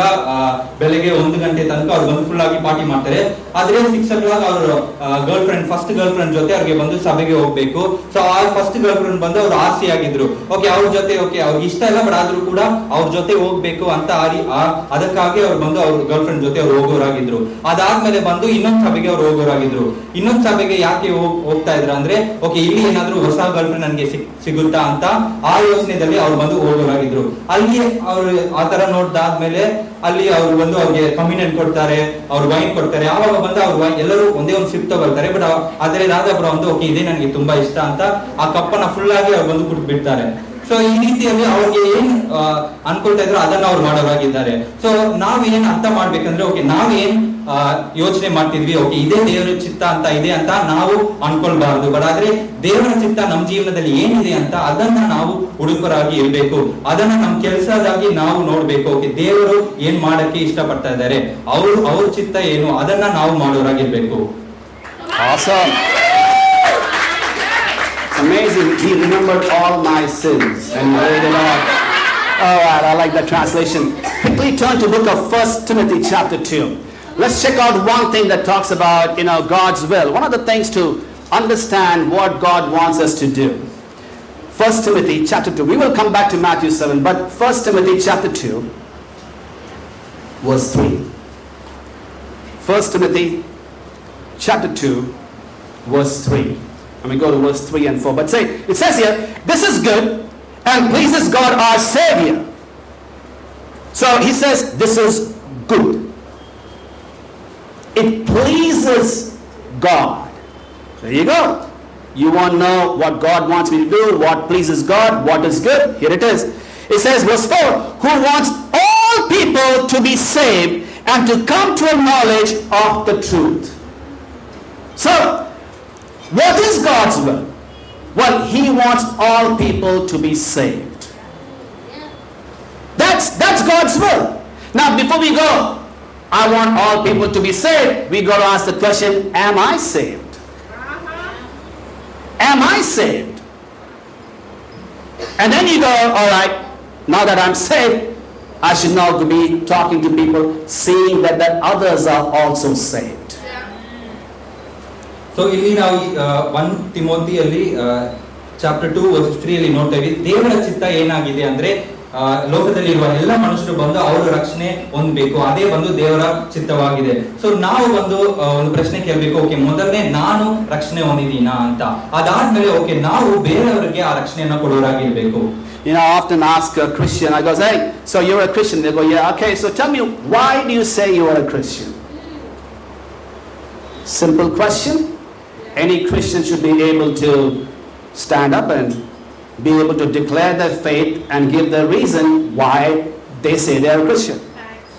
ಬೆಳಗ್ಗೆ 1 ಗಂಟೆ ತನಕ ಅವ್ರು ಬಂದು ಫುಲ್ ಆಗಿ ಪಾರ್ಟಿ ಮಾಡ್ತಾರೆ. ಆದ್ರೆ 6 o'clock ಅವರು ಫಸ್ಟ್ ಗರ್ಲ್ ಫ್ರೆಂಡ್ ಜೊತೆ ಅವ್ರಿಗೆ ಬಂದು ಸಭೆಗೆ ಹೋಗ್ಬೇಕು. ಸೊ ಆ ಫಸ್ಟ್ ಗರ್ಲ್ ಫ್ರೆಂಡ್ ಬಂದು ಅವ್ರು ಆರ್ಸಿ ಆಗಿದ್ರು. ಓಕೆ, ಅವ್ರ ಜೊತೆ ಓಕೆ ಅವ್ರಿಗೆ ಇಷ್ಟ ಇಲ್ಲ, ಬಟ್ ಆದ್ರೂ ಕೂಡ ಅವ್ರ ಜೊತೆ ಹೋಗ್ಬೇಕು ಅಂತ ಅದಕ್ಕಾಗಿ ಅವ್ರು ಬಂದು ಅವ್ರ ಗರ್ಲ್ ಫ್ರೆಂಡ್ ಜೊತೆ ಅವ್ರು ಹೋಗೋರಾಗಿದ್ರು. ಅದಾದ್ಮೇಲೆ ಬಂದು ಇನ್ನೊಂದ್ ಸಭೆಗೆ ಅವ್ರು ಹೋಗೋರಾಗಿದ್ರು. ಇನ್ನೊಂದ್ ಸಭೆಗೆ ಯಾಕೆ ಹೋಗ್ತಾ ಇದ್ರ ಅಂದ್ರೆ ಓಕೆ ಇಲ್ಲಿ ಏನಾದ್ರು ಹೊಸ ಗರ್ಲ್ ಫ್ರೆಂಡ್ ನನ್ಗೆ ಸಿಗುತ್ತಾ ಅಂತ ಆ ಯೋಚನೆಯಲ್ಲಿ ಅವ್ರು ಬಂದು ಹೋಗೋರಾಗಿದ್ರು. ಅಲ್ಲಿ ಅವ್ರು ಆತರ ನೋಡ್ದಾದ್ಮೇಲೆ ಅಲ್ಲಿ ಅವ್ರು ಬಂದು ಅವ್ರಿಗೆ ಕಮ್ಯುನಿಯನ್ ಕೊಡ್ತಾರೆ, ಅವ್ರು ವೈನ್ ಕೊಡ್ತಾರೆ. ಆವಾಗ ಬಂದು ಅವ್ರು ಎಲ್ಲರೂ ಒಂದೇ ಒಂದು ಸಿಪ್ ತಗೊಳ್ತಾರೆ. ಬಟ್ ಆದ್ರೆ ರಾಧಾಪುರ ಒಂದು ಓಕೆ ಇದೇ ನನಗೆ ತುಂಬಾ ಇಷ್ಟ ಅಂತ ಆ ಕಪ್ಪನ್ನ ಫುಲ್ ಆಗಿ ಅವ್ರು ಬಂದು ಕುಟ್ ಬಿಡ್ತಾರೆ. ಸೊ ಈ ರೀತಿಯಲ್ಲಿ ಅವ್ರಿಗೆ ಏನ್ ಅನ್ಕೊಳ್ತಾ ಇದ್ರು ಅದನ್ನ ಅವ್ರು ಮಾಡೋರಾಗಿದ್ದಾರೆ. ಸೊ ನಾವೇನ್ ಅರ್ಥ ಮಾಡ್ಬೇಕಂದ್ರೆ ಓಕೆ ನಾವೇನ್ ಯೋಚನೆ ಮಾಡ್ತಿದ್ವಿ ಓಕೆ ಇದೇ ದೇವರ ಚಿತ್ತ ಅಂತ ಇದೆ ಅಂತ ನಾವು ಅನ್ಕೊಳ್ಬಾರ್ದು. ಬಟ್ ಆದ್ರೆ ದೇವರ ಚಿತ್ತ ನಮ್ಮ ಜೀವನದಲ್ಲಿ ಏನಿದೆ ಅಂತ ಅದನ್ನ ನಾವು ಹುಡುಕರಾಗಿ ಇರ್ಬೇಕು. ಅದನ್ನ ನಮ್ ಕೆಲಸದಾಗಿ ನಾವು ನೋಡ್ಬೇಕು. ಓಕೆ ದೇವರು ಏನ್ ಮಾಡಕ್ಕೆ ಇಷ್ಟಪಡ್ತಾ ಇದ್ದಾರೆ, ಅವ್ರ ಚಿತ್ತ ಏನು ಅದನ್ನ ನಾವು ಮಾಡೋರಾಗಿರ್ಬೇಕು. Awesome. Amazing. He remembered all my sins and laid it on. All right, I like that translation. Quickly turn to book of 1 Timothy chapter 2. Let's check out one thing that talks about, God's will. One of the things to understand what God wants us to do. 1 Timothy chapter 2. We will come back to Matthew 7, but 1 Timothy chapter 2, verse 3. 1 Timothy chapter 2, verse 3. And we go to verse 3 and 4. But it says here, this is good and pleases God our Savior. So he says, this is good. It pleases God. There you go. You want to know what God wants me to do, what pleases God, what is good? Here it is. It says, verse 4, who wants all people to be saved and to come to a knowledge of the truth. So, what is God's will? Well, He wants all people to be saved. That's God's will. Now, before we go, I want all people to be saved, we got to ask the question, am I saved? Am I saved? And then you go, all right, now that I'm saved, I should now be talking to people, seeing that others are also saved. So ಇಲ್ಲಿ ನಾವು 1 ತಿಮೋತಿಯಲ್ಲಿ chapter 2 verse 3 ಅಲ್ಲಿ ನೋಡ್ತೇವೆ ದೇವರ ಚಿತ್ತ ಏನಾಗಿದೆ ಅಂದ್ರೆ ಲೋಕದಲ್ಲಿರುವ ಎಲ್ಲ ಮನುಷ್ಯರು ಬಂದು ಅವರು ರಕ್ಷಣೆ ಹೊಂದಬೇಕು, ಅದೇ ಬಂದು ದೇವರ ಚಿತ್ತವಾಗಿದೆ. ಸೊ ನಾವು ಒಂದು ಪ್ರಶ್ನೆ ಕೇಳಬೇಕು, ಓಕೆ ಮೊದಲನೇ ನಾನು ರಕ್ಷಣೆ ಹೊಂದಿದ್ದೀನಾ ಅಂತ, ಅದಾದ್ಮೇಲೆ ಓಕೆ ನಾವು ಬೇರೆಯವರಿಗೆ ಆ ರಕ್ಷಣೆಯನ್ನ ಕೊಡೋರಾಗಿರ್ಬೇಕು. You know, I often ask a Christian, I go, hey, so you're a Christian? They go, yeah, okay, so tell me, why do you say you are a Christian? Simple question. Any Christian should be able to stand up and be able to declare their faith and give the reason why they say they are a Christian.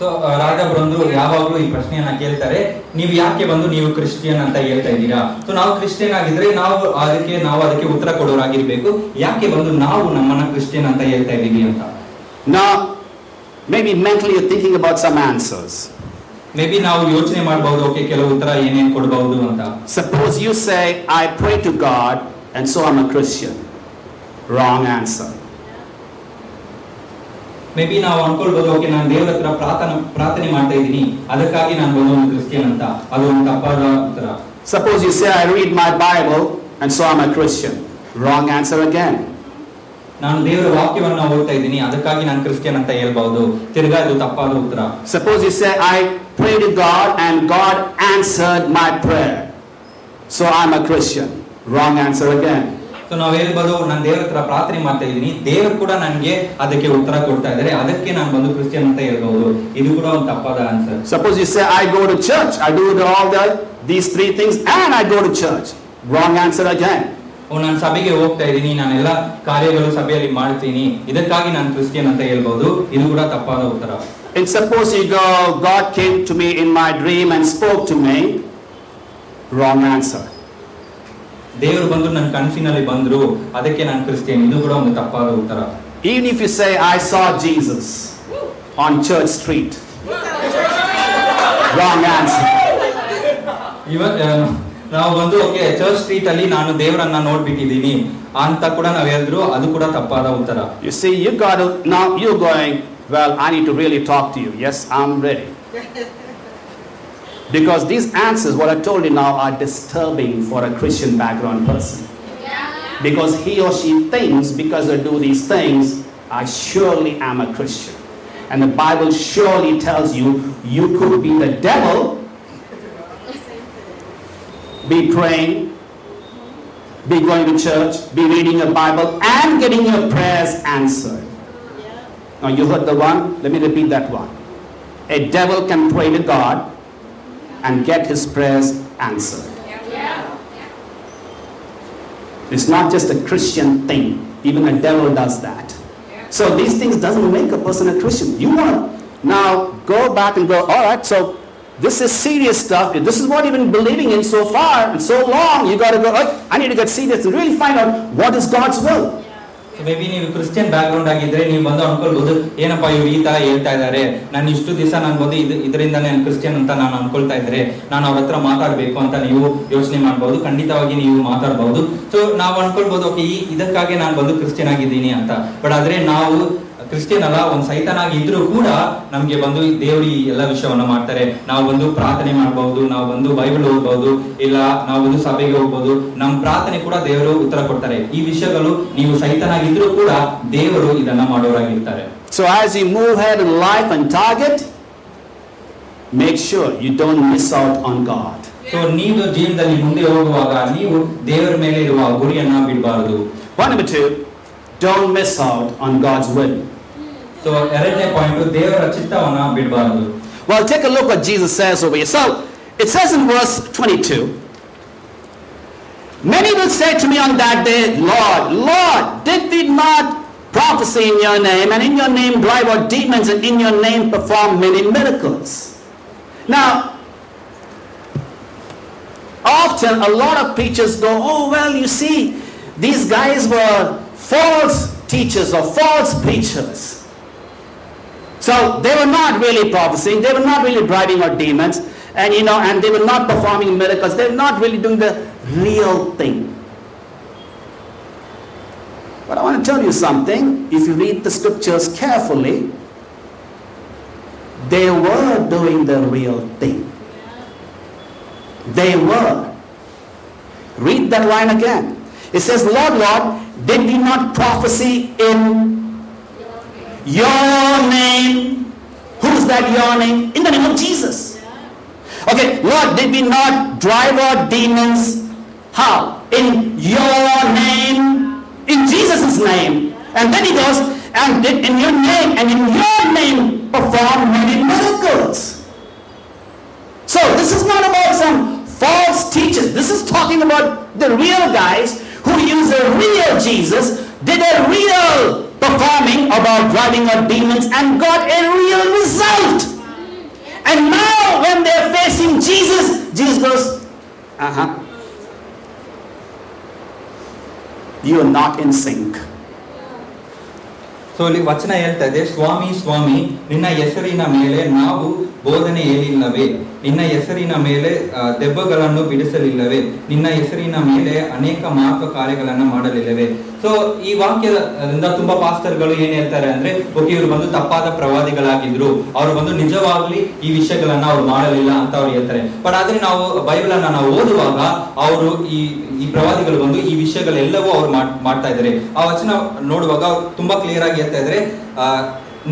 So ರಾಜಬ್ರಂದು ಯಾವಾಗಲೂ ಈ ಪ್ರಶ್ನೆಯನ್ನ ಕೇಳ್ತಾರೆ, ನೀವು ಯಾಕೆ ಬಂದು ನೀವು Christian ಅಂತ ಹೇಳ್ತಾ ಇದ್ದೀರಾ? ಸೊ ನಾವು ಕ್ರಿಶ್ಚಿಯನ್ ಆಗಿದ್ರೆ ನಾವು ಅದಕ್ಕೆ ಉತ್ತರ ಕೊಡೋರಾಗಿರ್ಬೇಕು, ಯಾಕೆ ಬಂದು ನಾವು ನಮ್ಮನ್ನ ಕ್ರಿಶ್ಚಿಯನ್ ಅಂತ ಹೇಳ್ತಾ ಇದ್ದೀವಿ ಅಂತ. Now, maybe mentally you're thinking about some answers. May be ನಾವು ಯೋಚನೆ ಮಾಡಬಹುದು, ಓಕೆ ಕೆಲವು ಉತ್ತರ ಏನೇನು ಕೊಡಬಹುದು ಅಂತ. Suppose you say, I pray to God and so I'm a Christian. Wrong answer. May be ನಾವು ಅನ್ಕೊಳ್ಬಹುದು, ಓಕೆ ನಾನು ದೇವರ ಹತ್ರ ಪ್ರಾರ್ಥನೆ ಮಾಡ್ತಾ ಇದ್ದೀನಿ, ಅದಕ್ಕಾಗಿ ನಾನು ಬಂದು ಒಂದು ಕ್ರಿಶ್ಚಿಯನ್ ಅಂತ. ಅದು ಒಂದು ತಪ್ಪಾದ ಉತ್ತರ. Suppose you say, I read my Bible and so I'm a Christian. Wrong answer again. ನಾನು ದೇವರ ವಾಕ್ಯವನ್ನ ಓದ್ತಾ ಇದ್ದೀನಿ, ಅದಕ್ಕಾಗಿ ನಾನು ಕ್ರಿಶ್ಚಿಯನ್ ಅಂತ ಹೇಳ್ಬಹುದು, ತಿರ್ಗಾ ಇದು ತಪ್ಪಾದ ಉತ್ತರ. Suppose you say, I pray to God and God answered my prayer, so I'm a Christian. Wrong answer again. So ನಾವು ಹೇಳ್ಬೋದು, ನಾನು ದೇವರ ಹತ್ರ ಪ್ರಾರ್ಥನೆ ಮಾಡ್ತಾ ಇದ್ದೀನಿ, ದೇವರು ಕೂಡ ನನಗೆ ಅದಕ್ಕೆ ಉತ್ತರ ಕೊಡ್ತಾ ಇದ್ದಾರೆ, ಅದಕ್ಕೆ ನಾನು ಬಂದು ಕ್ರಿಶ್ಚಿಯನ್ ಅಂತ ಹೇಳ್ಬಹುದು, ಇದು ಕೂಡ ಒಂದು ತಪ್ಪಾದ answer. Suppose you say, I go to church, I do these three things and I go to church. Wrong answer again. ನಾನು ಸಭೆಗೆ ಹೋಗ್ತಾ ಇದ್ದೀನಿ, ನಾನೆಲ್ಲ ಕಾರ್ಯಗಳು ಸಭೆಯಲ್ಲಿ ಮಾಡ್ತೀನಿ, ಇದಕ್ಕಾಗಿ ನಾನು ಕ್ರಿಶ್ಚಿಯನ್ ಅಂತ ಹೇಳ್ಬಹುದು, ಇದು ಕೂಡ ತಪ್ಪಾದ ಉತ್ತರ. And suppose you go, God came to me in my dream and spoke to me. Wrong answer. ದೇವರು ಬಂದು ನನ್ನ ಕನಸಿನಲ್ಲಿ ಬಂದ್ರು, ಅದಕ್ಕೆ ನಾನು ಕ್ರಿಶ್ಚಿಯನ್, ಇದು ಕೂಡ ಒಂದು ತಪ್ಪಾದ ಉತ್ತರ. Even if you say, I saw Jesus on Church Street. Wrong answer. ನಾವು ಬಂದು ಓಕೆ ಚರ್ಚ್ ಸ್ಟ್ರೀಟ್ ಅಲ್ಲಿ ನಾನು ದೇವರನ್ನ ನೋಡ್ಬಿಟ್ಟಿದ್ದೀನಿ ಅಂತ ಕೂಡ ನಾವು ಹೇಳಿದ್ರು, ಅದು ಕೂಡ ತಪ್ಪಾದ ಉತ್ತರ. You see, you got to, now you're going, well, I need to really talk to you. Yes, I'm ready. Because these answers, what I told you now, are disturbing for a Christian background person. Because he or she thinks, because I do these things, I surely am a Christian. And the Bible surely tells you, you could be the devil, be praying, be going to church, be reading your Bible, and getting your prayers answered. Now you heard the one, let me repeat that one. A devil can pray to God and get his prayers answered. It's not just a Christian thing. Even a devil does that. So these things doesn't make a person a Christian. You want to now go back and go, all right, so this is serious stuff. This is what you've been believing in so far and so long. You got to go, I need to get serious and really find out what is God's will. May be ನೀವು Christian back ground ಆಗಿದ್ರೆ ನೀವು ಬಂದು ಅನ್ಕೊಳ್ಬಹುದು, ಏನಪ್ಪಾ ಇವ್ರು ಈ ತರ ಹೇಳ್ತಾ ಇದ್ದಾರೆ, ನಾನು ಇಷ್ಟು ದಿವಸ ನಾನು ಬಂದು ಇದರಿಂದ ನಾನು ಕ್ರಿಶ್ಚಿಯನ್ ಅಂತ ನಾನು ಅನ್ಕೊಳ್ತಾ ಇದ್ರೆ ನಾನು ಅವ್ರ ಹತ್ರ ಮಾತಾಡ್ಬೇಕು ಅಂತ ನೀವು ಯೋಚನೆ ಮಾಡಬಹುದು, ಖಂಡಿತವಾಗಿ ನೀವು ಮಾತಾಡಬಹುದು. ಸೊ ನಾವು ಅನ್ಕೊಳ್ಬಹುದು, ಓಕೆ ಇದಕ್ಕಾಗಿ ನಾನು ಬಂದು ಕ್ರಿಶ್ಚಿಯನ್ ಆಗಿದ್ದೀನಿ ಅಂತ. ಬಟ್ ಆದ್ರೆ ನಾವು ಕ್ರಿಶ್ಚಿಯನ್ ಅಲ್ಲ, ಒಂದು ಸೈತಾನಾಗಿ ಇದ್ರೂ ಕೂಡ ನಮ್ಗೆ ಬಂದು ದೇವರು ಈ ಎಲ್ಲ ವಿಷಯವನ್ನ ಮಾಡ್ತಾರೆ. ನಾವು ಬಂದು ಪ್ರಾರ್ಥನೆ ಮಾಡಬಹುದು, ನಾವು ಬಂದು ಬೈಬಲ್ ಓದಬಹುದು, ಇಲ್ಲ ನಾವು ಬಂದು ಸಭೆಗೆ ಹೋಗ್ಬಹುದು, ನಮ್ಮ ಪ್ರಾರ್ಥನೆ ಕೂಡ ದೇವರು ಉತ್ತರ ಕೊಡ್ತಾರೆ. ಈ ವಿಷಯಗಳು ನೀವು ಸೈತಾನಾಗಿದ್ರೂ ಕೂಡ ದೇವರು ಇದನ್ನ ಮಾಡೋರಾಗಿರ್ತಾರೆ. So as you move ahead in life and target, make sure you don't miss out on God. So ನೀವು ಜೀವನದಲ್ಲಿ ಮುಂದೆ ಹೋಗುವಾಗ ನೀವು ದೇವರ ಮೇಲೆ ಇರುವ ಗುರಿಯನ್ನ ಬಿಡಬಾರದು. Point number 2, don't miss out on God's will. So ಎರಡನೇ ಪಾಯಿಂಟ್, ದೇವರ ಚಿತ್ತವನ್ನ ಬಿಡಬಾರದು. Well, take a look what Jesus says over here. So it says in verse 22, many will say to me on that day, Lord, Lord, did we not prophecy in your name, and in your name drive out demons, and in your name perform many miracles. Now, often a lot of preachers go, oh well, you see, these guys were false teachers or false preachers. So they were not really prophesying, they were not really driving out demons, and and they were not performing miracles, they were not really doing the real thing. But I want to tell you something. If you read the scriptures carefully, they were doing the real thing. They were. Read that line again. It says, Lord, Lord, did we not prophesy in your name? Who's that your name? In the name of Jesus. Okay, Lord, did we not drive out demons? How? In your name? In Jesus' name. And then he goes, and did in your name, and in your name perform many miracles. So this is not about some false teachers. This is talking about the real guys who use a real Jesus, did a real performing about driving out demons and got a real result. And now when they're facing Jesus, Jesus goes, you are not in sync. So ಇಲ್ಲಿ ವಚನ ಹೇಳ್ತಾ ಇದೆ, ಸ್ವಾಮಿ ಸ್ವಾಮಿ ನಿನ್ನ ಹೆಸರಿನ ಮೇಲೆ ನಾವು ಬೋಧನೆ ಹೇಳಿಲ್ಲವೇ, ನಿನ್ನ ಹೆಸರಿನ ಮೇಲೆ ದೆವ್ವಗಳನ್ನು ಬಿಡಿಸಲಿಲ್ಲವೇ, ನಿನ್ನ ಹೆಸರಿನ ಮೇಲೆ ಅನೇಕ ಮಹತ್ವ ಕಾರ್ಯಗಳನ್ನು ಮಾಡಲಿಲ್ಲವೇ. ಸೊ ಈ ವಾಕ್ಯದಿಂದ ತುಂಬಾ ಪಾಸ್ಟರ್ಗಳು ಏನ್ ಹೇಳ್ತಾರೆ ಅಂದ್ರೆ, ಓಕೆ ಇವರು ಬಂದು ತಪ್ಪಾದ ಪ್ರವಾದಿಗಳಾಗಿದ್ರು, ಅವರು ಬಂದು ನಿಜವಾಗ್ಲಿ ಈ ವಿಷಯಗಳನ್ನ ಅವ್ರು ಮಾಡಲಿಲ್ಲ ಅಂತ ಅವ್ರು ಹೇಳ್ತಾರೆ. ಬಟ್ ಆದ್ರೆ ನಾವು ಬೈಬಲ್ ಅನ್ನ ನಾವು ಓದುವಾಗ ಅವರು ಈ ಪ್ರವಾದಿಗಳು ಬಂದು ಈ ವಿಷಯಗಳೆಲ್ಲವೂ ಅವ್ರು ಮಾಡ್ತಾ ಇದ್ದಾರೆ. ಆ ವಚನ ನೋಡುವಾಗ ತುಂಬಾ ಕ್ಲಿಯರ್ ಆಗಿ ಹೇಳ್ತಾ ಇದ್ರೆ,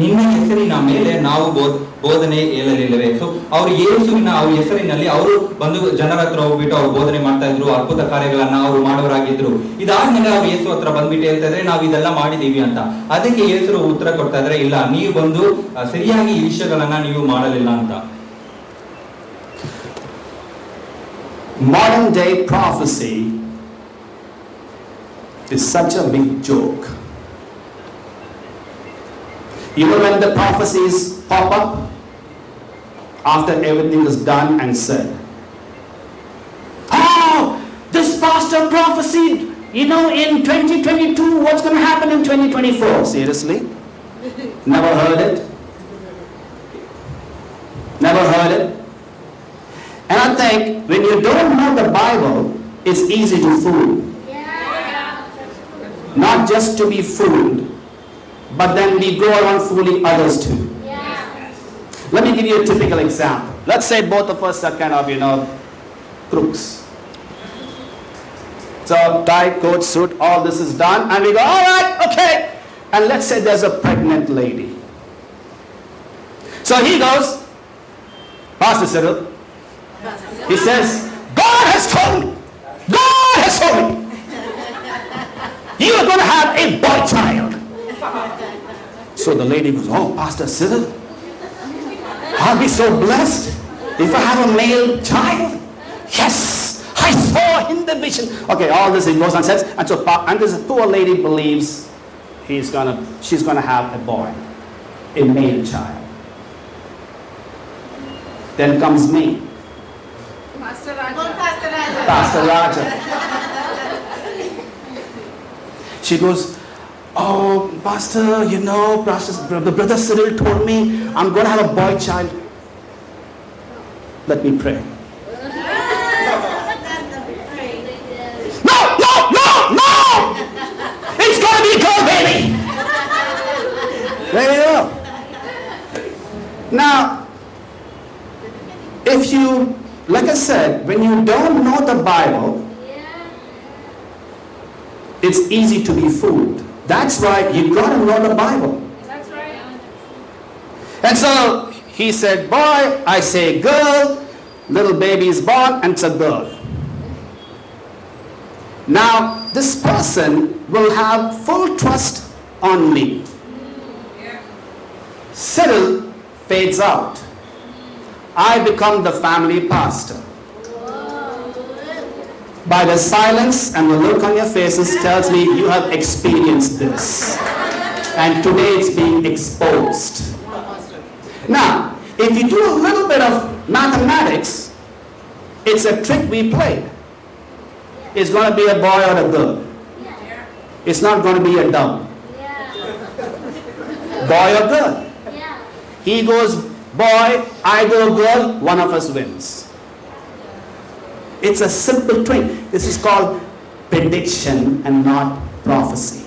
ನಿನ್ನ ಹೆಸರಿನ ಮೇಲೆ ನಾವು ಬೋಧನೆ ಹೇಳಲಿಲ್ಲವೇ. ಸೊ ಅವ್ರು ಯೇಸುವಿನ ಅವ್ರ ಹೆಸರಿನಲ್ಲಿ ಅವರು ಬಂದು ಜನರ ಹತ್ರ ಹೋಗ್ಬಿಟ್ಟು ಅವ್ರು ಬೋಧನೆ ಮಾಡ್ತಾ ಇದ್ರು, ಅದ್ಭುತ ಕಾರ್ಯಗಳನ್ನ ಅವ್ರು ಮಾಡೋರಾಗಿದ್ರು. ಇದಾದ್ಮೇಲೆ ಅವ್ರು ಯೇಸು ಹತ್ರ ಬಂದ್ಬಿಟ್ಟು ಹೇಳ್ತಾ ಇದ್ರೆ, ನಾವು ಇದೆಲ್ಲ ಮಾಡಿದೀವಿ ಅಂತ. ಅದಕ್ಕೆ ಯೇಸು ಉತ್ತರ ಕೊಡ್ತಾ ಇದ್ರೆ, ಇಲ್ಲ, ನೀವು ಬಂದು ಸರಿಯಾಗಿ ಈ ವಿಷಯಗಳನ್ನ ನೀವು ಮಾಡಲಿಲ್ಲ ಅಂತ. Modern day prophecy is such a big joke. Even when the prophecies pop up after everything is done and said, oh, this pastor prophesied, in 2022, what's going to happen in 2024? Seriously? Never heard it? Never heard it? And I think when you don't know the Bible, it's easy to fool. Not just to be fooled, but then we go around fooling others too. Let me give you a typical example. Let's say both of us are kind of, crooks. So tie, coat, suit, all this is done, and we go, all right, okay. And let's say there's a pregnant lady. So he goes, Pastor Cyril, he says, God has told me, God has told me, you are going to have a boy child. So the lady goes, oh, Pastor Cyril, I'll be so blessed if I have a male child. Yes, I saw in the vision. Okay, all this he goes and says, and this poor lady believes she's gonna have a boy, a male child. Then comes me, Pastor Raja. Pastor Raja. She goes, oh, Pastor, Brother Cyril told me I'm going to have a boy child. Let me pray. No! It's going to be a girl, baby. There you go. Now, if you, like I said, when you don't know the Bible, it's easy to be fooled. That's why you got to know the Bible. That's right. And so he said, boy, I say girl, little baby is born, and it's a girl. Now, this person will have full trust on me. Cyril fades out. I become the family pastor. By the silence and the look on your faces tells me you have experienced this. And today it's being exposed. Now, if you do a little bit of mathematics, it's a trick we played. It's going to be a boy or a girl. It's not going to be a dove. Boy or girl. He goes boy, I go girl, one of us wins. It's a simple trick. This is called prediction and not prophecy.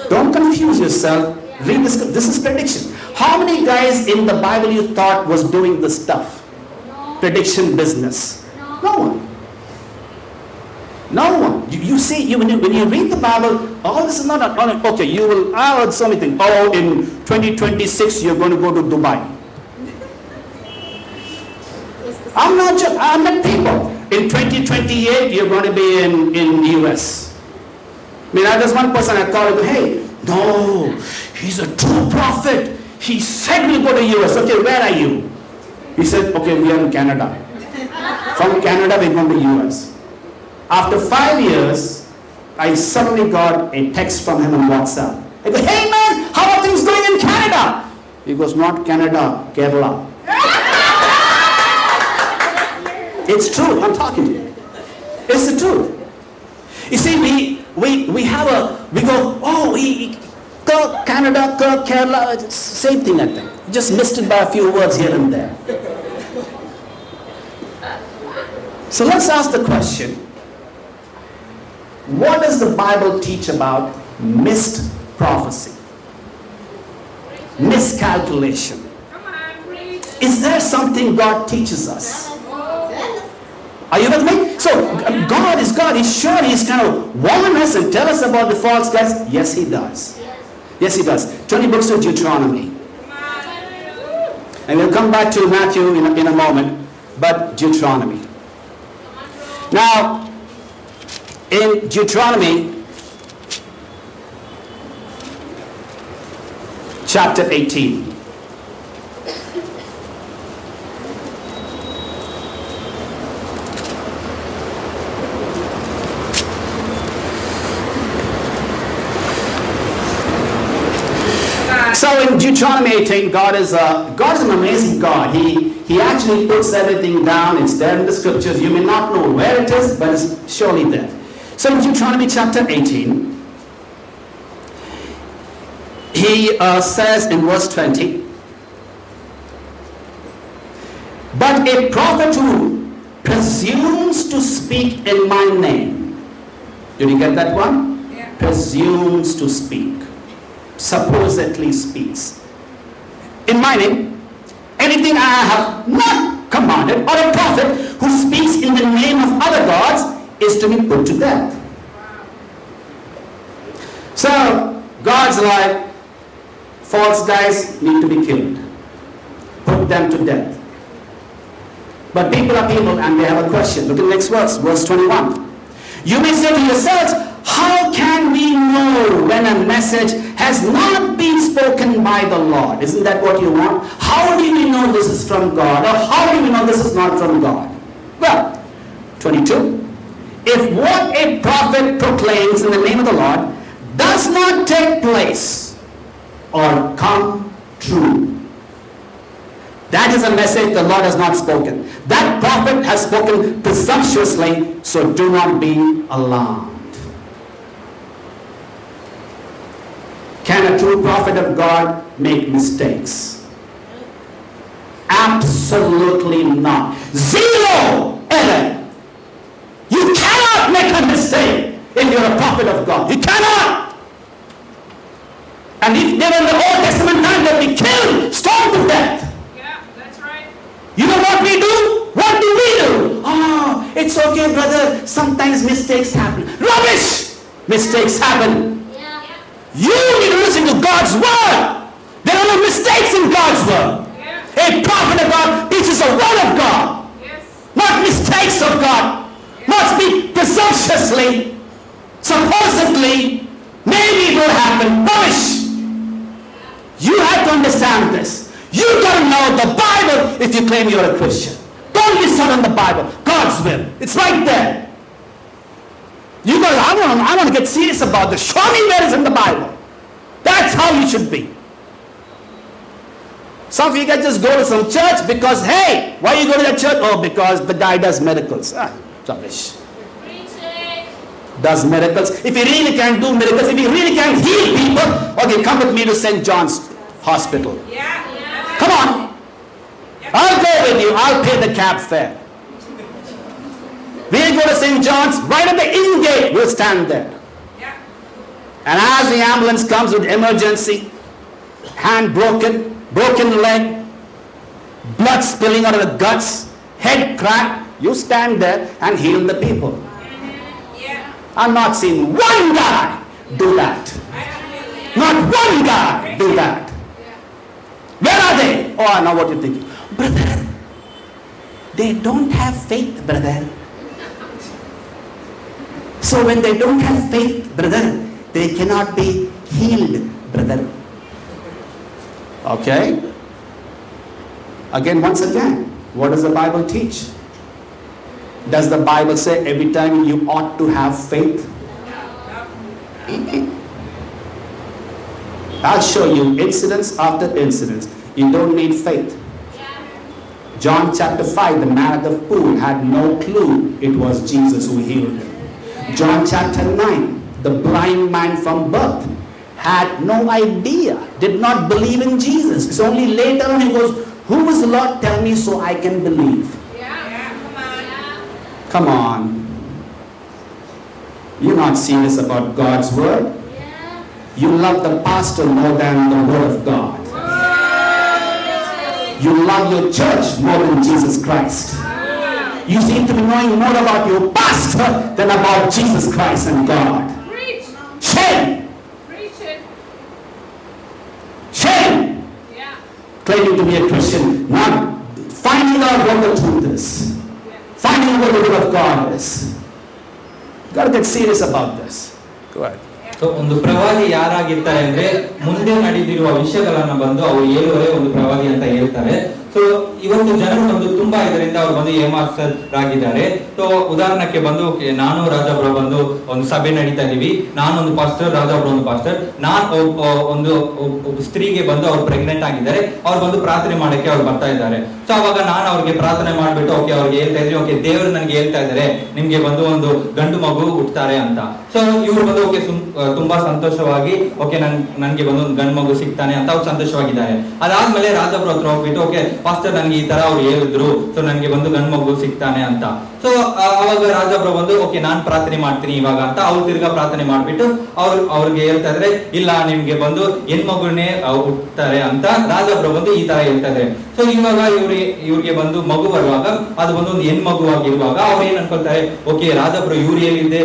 Don't confuse yourself. Read this. This is prediction. How many guys in the Bible you thought was doing this stuff? Prediction business. No one. No one. You see, when you read the Bible, all this is not okay. I heard so many things. Oh, in 2026 you're going to go to Dubai. I met people. In 2028 you're going to be in US. I mean, there's one person I called, hey, no, he's a true prophet. He said we'll go to US. Okay, where are you? He said, okay, we are in Canada. From Canada we're going to US. After 5 years, I suddenly got a text from him on WhatsApp. I go, hey man, how are things going in Canada? He goes, not Canada, Kerala. It's true, I'm talking to you. It's the truth. You see, we go, oh, Canada, Kerala, it's same thing I think. Just missed it by a few words here and there. So let's ask the question, what does the Bible teach about missed prophecy? Miscalculation. Is there something God teaches us? Are you with me? So God is God. He's sure He's going to warn us and tell us about the false guys. Yes, He does. Yes, He does. 20 books of Deuteronomy. And we'll come back to Matthew in a moment. But Deuteronomy. Now, in Deuteronomy chapter 18. So in Deuteronomy 18, God is an amazing God. He actually puts everything down. It's there in the scriptures. You may not know where it is, but it's surely there. So in Deuteronomy chapter 18, he says in verse 20, but a prophet who presumes to speak in my name. Did you get that one? Yeah. Presumes to speak. Supposedly speaks. In my name, anything I have not commanded, or a prophet who speaks in the name of other gods is to be put to death. So, God's like, false guys need to be killed. Put them to death. But people are people and they have a question. Look at the next verse, verse 21. You may say to yourselves, how can we know when a message has not been spoken by the Lord? Isn't that what you want? How do we know this is from God? Or how do we know this is not from God? Well, 22. If what a prophet proclaims in the name of the Lord does not take place or come true, that is a message the Lord has not spoken. That prophet has spoken presumptuously, so do not be alarmed. Can a true prophet of God make mistakes? Absolutely not. Zero error. You cannot make a mistake if you're a prophet of God. You cannot. And if they were in the Old Testament time, they'd be killed, stoned to death. Yeah, that's right. You know what we do? What do we do? Oh, it's okay, brother. Sometimes mistakes happen. Rubbish! Mistakes happen. You need to listen to God's word. There are no mistakes in God's word. Yeah. A prophet of God teaches the word of God, Yes. not mistakes of God. Not speak presumptuously, supposedly, maybe it will happen. Rubbish! You have to understand this. You don't know the Bible if you claim you're a Christian. Don't miss out on the Bible. God's will. It's right there. You go, I want to get serious about this. Show me where it's in the Bible. That's how you should be. Some of you guys just go to some church because, hey, why you go to that church? Oh, because the guy does miracles. Rubbish. Does miracles. If he really can do miracles, if he really can heal people, okay, come with me to St. John's Hospital. Come on. I'll go with you. I'll pay the cab fare. We'll go to St. John's, right at the in gate, we'll stand there. And as the ambulance comes with emergency, hand broken leg, blood spilling out of the guts, head cracked, you stand there and heal the people. I've not seen one guy do that. Not one guy do that. Where are they? Oh, I know what you're thinking. Brother, they don't have faith, brother. So when they don't have faith, brother, they cannot be healed, brother. Okay? Once again, what does the Bible teach? Does the Bible say every time you ought to have faith? I'll show you incidents after incidents. You don't need faith. John chapter 5, the man at the pool had no clue it was Jesus who healed him. John chapter 9, the blind man from birth had no idea, did not believe in Jesus. It's only later on he goes, who is the Lord? Tell me so I can believe. Come on. You're not serious about God's word. You love the pastor more than the word of God. You love your church more than Jesus Christ. You seem to be knowing more about your pastor than about Jesus Christ and God. Shame! Shame! Claiming to be a Christian, not finding out what the truth is. Finding out what the word of God is. You got to get serious about this. Go ahead. So ಒಂದು ಪ್ರವಾದಿ ಯಾರಾಗಿರ್ತಾರೆ ಅಂದ್ರೆ ಮುಂದೆ ನಡೆದಿರುವ ವಿಷಯಗಳನ್ನ ಬಂದು ಅವರು ಹೇಳುವರೆ ಒಂದು ಪ್ರವಾದಿ ಅಂತ ಹೇಳ್ತಾರೆ. ಸೊ ಇವತ್ತು ಜನರು ಬಂದು ತುಂಬಾ ಇದರಿಂದ ಅವ್ರು ಬಂದು ಏಮಾರ್ಸರಾಗಿದ್ದಾರೆ. ಸೊ ಉದಾಹರಣಕ್ಕೆ ಬಂದು ನಾನು ರಾಜಾಬ್ರೋ ಬಂದು ಒಂದು ಸಭೆ ನಡೀತಾ ಇದೀವಿ, ನಾನೊಂದು ಪಾಸ್ಟರ್, ರಾಜಾಬ್ರೋ ಒಂದು ಪಾಸ್ಟರ್. ಒಂದು ಸ್ತ್ರೀಗೆ ಬಂದು ಅವ್ರು ಪ್ರೆಗ್ನೆಂಟ್ ಆಗಿದ್ದಾರೆ, ಅವ್ರು ಬಂದು ಪ್ರಾರ್ಥನೆ ಮಾಡಕ್ಕೆ ಅವ್ರು ಬರ್ತಾ ಇದ್ದಾರೆ. ಸೊ ಅವಾಗ ನಾನು ಅವ್ರಿಗೆ ಪ್ರಾರ್ಥನೆ ಮಾಡ್ಬಿಟ್ಟು ಓಕೆ ಅವ್ರಿಗೆ ಹೇಳ್ತಾ ಇದ್ರಿ, ಓಕೆ ದೇವರು ನನಗೆ ಹೇಳ್ತಾ ಇದ್ದಾರೆ ನಿಮ್ಗೆ ಬಂದು ಒಂದು ಗಂಡು ಮಗು ಹುಟ್ಟುತ್ತಾರೆ ಅಂತ. ಸೊ ಇವ್ರು ಬಂದು ಓಕೆ ತುಂಬಾ ಸಂತೋಷವಾಗಿ ಓಕೆ ನನ್ಗೆ ಬಂದು ಒಂದು ಗಂಡು ಮಗು ಸಿಗ್ತಾನೆ ಅಂತ ಅವ್ರು ಸಂತೋಷವಾಗಿದ್ದಾರೆ. ಅದಾದ್ಮೇಲೆ ರಾಜಾಬ್ರೋ ಹತ್ರ ಹೋಗ್ಬಿಟ್ಟು ಓಕೆ ಪಾಸ್ಟರ್ ನನ್ಗೆ ಈ ತರ ಅವ್ರು ಹೇಳಿದ್ರು, ಸೊ ನನ್ಗೆ ಬಂದು ಗಂಡು ಮಗು ಸಿಗ್ತಾನೆ ಅಂತ. ಸೊ ಅವಾಗ ರಾಜಾಬ್ರೋ ಬಂದು ಓಕೆ ನಾನ್ ಪ್ರಾರ್ಥನೆ ಮಾಡ್ತೀನಿ ಇವಾಗ ಅಂತ ಅವ್ರು ತಿರ್ಗಾ ಪ್ರಾರ್ಥನೆ ಮಾಡ್ಬಿಟ್ಟು ಅವ್ರಿಗೆ ಹೇಳ್ತಾ ಇದ್ರೆ ಇಲ್ಲ ನಿಮ್ಗೆ ಬಂದು ಹೆಣ್ಮಗುನೇ ಹುಟ್ಟುತ್ತಾರೆ ಅಂತ ರಾಜಾಬ್ರೋ ಬಂದು ಈ ತರ ಹೇಳ್ತಾ ಇದ್ದಾರೆ. ಸೊ ಇವಾಗ ಇವ್ರಿಗೆ ಬಂದು ಮಗು ಬರುವಾಗ ಅದು ಬಂದು ಒಂದು ಹೆಣ್ಮಗು ಆಗಿರುವಾಗ ಅವ್ರು ಏನ್ ಅನ್ಕೊಳ್ತಾರೆ, ಓಕೆ ರಾಜಾಬ್ರೋ ಇವ್ರು ಹೇಳಿದೆ,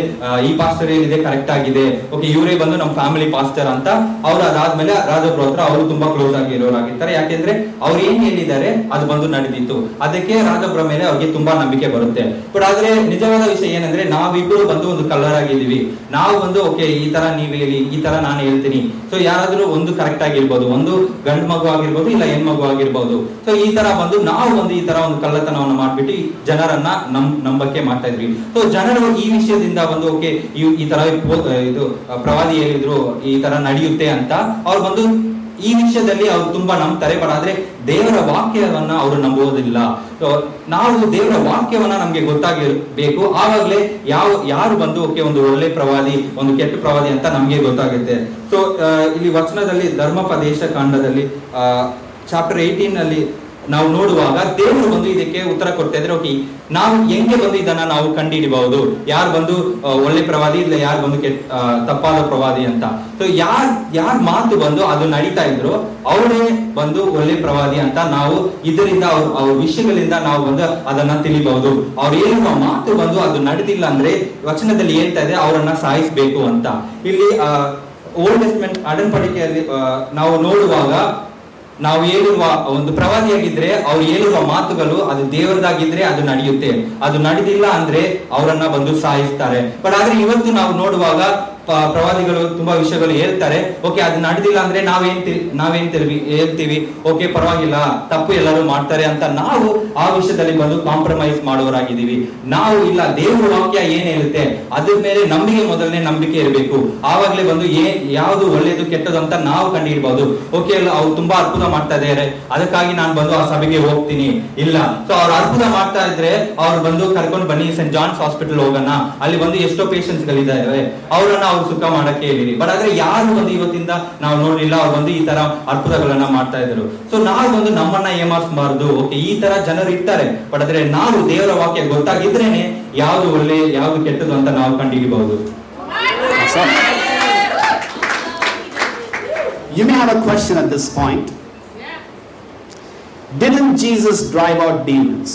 ಈ ಪಾಸ್ಟರ್ ಹೇಳಿದೆ ಕರೆಕ್ಟ್ ಆಗಿದೆ, ಓಕೆ ಇವರೇ ಬಂದು ನಮ್ಮ ಫ್ಯಾಮಿಲಿ ಪಾಸ್ಟರ್ ಅಂತ. ಅವ್ರು ಅದಾದ್ಮೇಲೆ ರಾಜಾಬ್ರೋ ಹತ್ರ ಅವರು ತುಂಬಾ ಕ್ಲೋಸ್ ಆಗಿ ಇರೋರಾಗಿರ್ತಾರೆ. ಯಾಕೆಂದ್ರೆ ಅವ್ರು ಏನ್ ಹೇಳಿದ್ದಾರೆ ಅದು ಬಂದು ನಡೆದಿತ್ತು, ಅದಕ್ಕೆ ರಾಜಾಬ್ರೋ ಮೇಲೆ ಅವ್ರಿಗೆ ತುಂಬಾ ನಂಬಿಕೆ ಬರುತ್ತೆ. ಬಟ್ ಆದ್ರೆ ನಿಜವಾದ ವಿಷಯ ಏನಂದ್ರೆ ನಾವಿಬ್ರು ಬಂದು ಒಂದು ಕಲರ್ ಆಗಿದೀವಿ. ನಾವು ಬಂದು ಓಕೆ ಈ ತರ ನೀವ್ ಹೇಳಿ, ಈ ತರ ನಾನು ಹೇಳ್ತೀನಿ. ಸೊ ಯಾರಾದ್ರೂ ಒಂದು ಕರೆಕ್ಟ್ ಆಗಿರ್ಬೋದು, ಒಂದು ಗಂಡು ಮಗು ಆಗಿರ್ಬೋದು, ಇಲ್ಲ ಹೆಣ್ಮಗು ಆಗಿರ್ಬೋದು. ಸೊ ಈ ತರ ಬಂದು ನಾವು ಒಂದು ಈ ತರ ಒಂದು ಕಳ್ಳತನವನ್ನು ಮಾಡ್ಬಿಟ್ಟು ಜನರನ್ನ ನಂಬಕ್ಕೆ ಮಾಡ್ತಾ ಇದ್ವಿ. ಸೊ ಜನರು ಈ ವಿಷಯದಿಂದ ಒಂದು ಓಕೆ ಈ ತರ ಇದು ಪ್ರವಾದಿ ಹೇಳಿದ್ರು ಈ ತರ ನಡೆಯುತ್ತೆ ಅಂತ ಅವ್ರು ಬಂದು ಈ ವಿಷಯದಲ್ಲಿ ಅವ್ರು ತುಂಬಾ ನಂಬ್ತಾರೆ. ಬಟ್ ಆದ್ರೆ ದೇವರ ವಾಕ್ಯವನ್ನ ಅವರು ನಂಬುವುದಿಲ್ಲ. ನಾವು ದೇವರ ವಾಕ್ಯವನ್ನ ನಮ್ಗೆ ಗೊತ್ತಾಗಿರ್ಬೇಕು. ಆವಾಗ್ಲೇ ಯಾರು ಬಂದು ಓಕೆ ಒಂದು ಒಳ್ಳೆ ಪ್ರವಾದಿ, ಒಂದು ಕೆಟ್ಟ ಪ್ರವಾದಿ ಅಂತ ನಮ್ಗೆ ಗೊತ್ತಾಗುತ್ತೆ. ಸೊ ಇಲ್ಲಿ ವಚನದಲ್ಲಿ ಧರ್ಮೋಪದೇಶ ಕಾಂಡದಲ್ಲಿ ಚಾಪ್ಟರ್ 18 ನಲ್ಲಿ ನಾವು ನೋಡುವಾಗ ದೇವರು ಬಂದು ಇದಕ್ಕೆ ಉತ್ತರ ಕೊಡ್ತಾ ಇದ್ರೆ ಓಕೆ ನಾವು ಹೆಂಗೆ ಬಂದು ಇದನ್ನ ನಾವು ಕಂಡುಹಿಡಿಬಹುದು, ಯಾರು ಬಂದು ಒಳ್ಳೆ ಪ್ರವಾದಿ ಇಲ್ಲ ಯಾರು ಬಂದು ತಪ್ಪಾದ ಪ್ರವಾದಿ ಅಂತ. ಸೊ ಯಾರ ಮಾತು ಬಂದು ಅದು ನಡೀತಾ ಇದ್ರು ಅವರೇ ಬಂದು ಒಳ್ಳೆ ಪ್ರವಾದಿ ಅಂತ ನಾವು ಇದರಿಂದ ಅವ್ರ ವಿಷಯಗಳಿಂದ ನಾವು ಬಂದು ಅದನ್ನ ತಿಳಿಬಹುದು. ಅವ್ರು ಹೇಳುವ ಮಾತು ಬಂದು ಅದು ನಡೆದಿಲ್ಲ ಅಂದ್ರೆ ವಚನದಲ್ಲಿ ಹೇಳ್ತಾ ಇದೆ ಅವರನ್ನ ಸಾಯಿಸ್ಬೇಕು ಅಂತ. ಇಲ್ಲಿ ಓಲ್ಡ್ ಟೆಸ್ಟ್ಮೆಂಟ್ ಅಡನ್ಪಡಿಕೆಯಲ್ಲಿ ನಾವು ನೋಡುವಾಗ ನಾವು ಹೇಳಿರುವ ಒಂದು ಪ್ರವಾದಿಯಾಗಿದ್ರೆ ಅವ್ರು ಹೇಳಿರುವ ಮಾತುಗಳು ಅದು ದೇವರದಾಗಿದ್ರೆ ಅದು ನಡೆಯುತ್ತೆ, ಅದು ನಡೆದಿಲ್ಲ ಅಂದ್ರೆ ಅವರನ್ನ ಬಂದು ಸಾಯಿಸ್ತಾರೆ. ಬಟ್ ಆದ್ರೆ ಇವತ್ತು ನಾವು ನೋಡುವಾಗ ಪ್ರವಾದಿಗಳು ತುಂಬಾ ವಿಷಯಗಳು ಹೇಳ್ತಾರೆ. ಓಕೆ, ಅದು ನಡೆದಿಲ್ಲ ಅಂದ್ರೆ ಹೇಳ್ತೀವಿ ಓಕೆ ಪರವಾಗಿಲ್ಲ, ತಪ್ಪು ಎಲ್ಲರೂ ಮಾಡ್ತಾರೆ ಅಂತ ನಾವು ಆ ವಿಷಯದಲ್ಲಿ ಬಂದು ಕಾಂಪ್ರಮೈಸ್ ಮಾಡುವರಾಗಿದ್ದೀವಿ. ನಾವು ಇಲ್ಲ, ದೇವರ ವಾಕ್ಯ ಏನ್ ಹೇಳುತ್ತೆ ಅದ್ರ ಮೇಲೆ ನಮಗೆ ಮೊದಲನೇ ನಂಬಿಕೆ ಇರಬೇಕು. ಆವಾಗಲೇ ಬಂದು ಯಾವುದು ಒಳ್ಳೇದು ಕೆಟ್ಟದು ಅಂತ ನಾವು ಕಂಡು ಹಿಡಬಹುದು. ಓಕೆ, ಅವ್ರು ತುಂಬಾ ಅದ್ಭುತ ಮಾಡ್ತಾ ಇದ್ದಾರೆ, ಅದಕ್ಕಾಗಿ ನಾನು ಬಂದು ಆ ಸಭೆಗೆ ಹೋಗ್ತೀನಿ. ಇಲ್ಲ, ಸೊ ಅವ್ರು ಅದ್ಭುತ ಮಾಡ್ತಾ ಇದ್ರೆ ಅವ್ರು ಬಂದು ಕರ್ಕೊಂಡು ಬನ್ನಿ ಸೆಂಟ್ ಜಾನ್ಸ್ ಹಾಸ್ಪಿಟಲ್ ಹೋಗೋಣ, ಅಲ್ಲಿ ಬಂದು ಎಷ್ಟೋ ಪೇಷಂಟ್ಸ್ ಗಳಿದ್ದಾರೆ, ಅವರನ್ನ ಅವ್ರು ಸುಖ ಮಾಡಕ್ಕೆ ಹೇಳಿರಿ. ಬಟ್ ಆದ್ರೆ ಯಾರು ಬಂದು ಇವತ್ತಿಂದ ನಾವು ನೋಡ್ಲಿಲ್ಲ, ಅವ್ರು ಬಂದು ಈ ತರ ಅದ್ಭುತಗಳನ್ನ ಮಾಡ್ತಾ ಇದ್ರು. ಸೊ ನಾವು ಬಂದು ನಮ್ಮನ್ನ ಏಮಾರಿಸಬಾರ್ದು. ಓಕೆ, ಈ ತರ ಜನರು ಇರ್ತಾರೆ, ಬಟ್ ಆದ್ರೆ ನಾವು ದೇವರ ವಾಕ್ಯ ಗೊತ್ತಾಗಿದ್ರೇನೆ ಯಾವ್ದು ಒಳ್ಳೆ ಯಾವ್ದು ಕೆಟ್ಟದು ಅಂತ ನಾವು ಕಂಡುಹಿಡಿಬಹುದು. You may have a question at this point. Didn't Jesus drive out demons?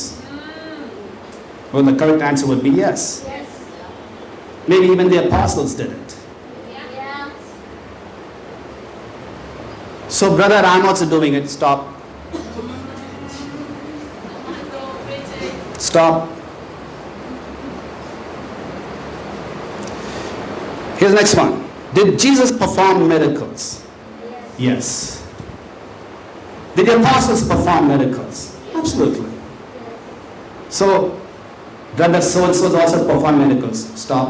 Well, the correct answer would be yes. Maybe even the apostles did it. So brother, I'm also doing it. Stop. Stop. Here's the next one. Did Jesus perform miracles? Yes. Did the apostles perform miracles? Absolutely. So, brother so-and-so also perform miracles. Stop.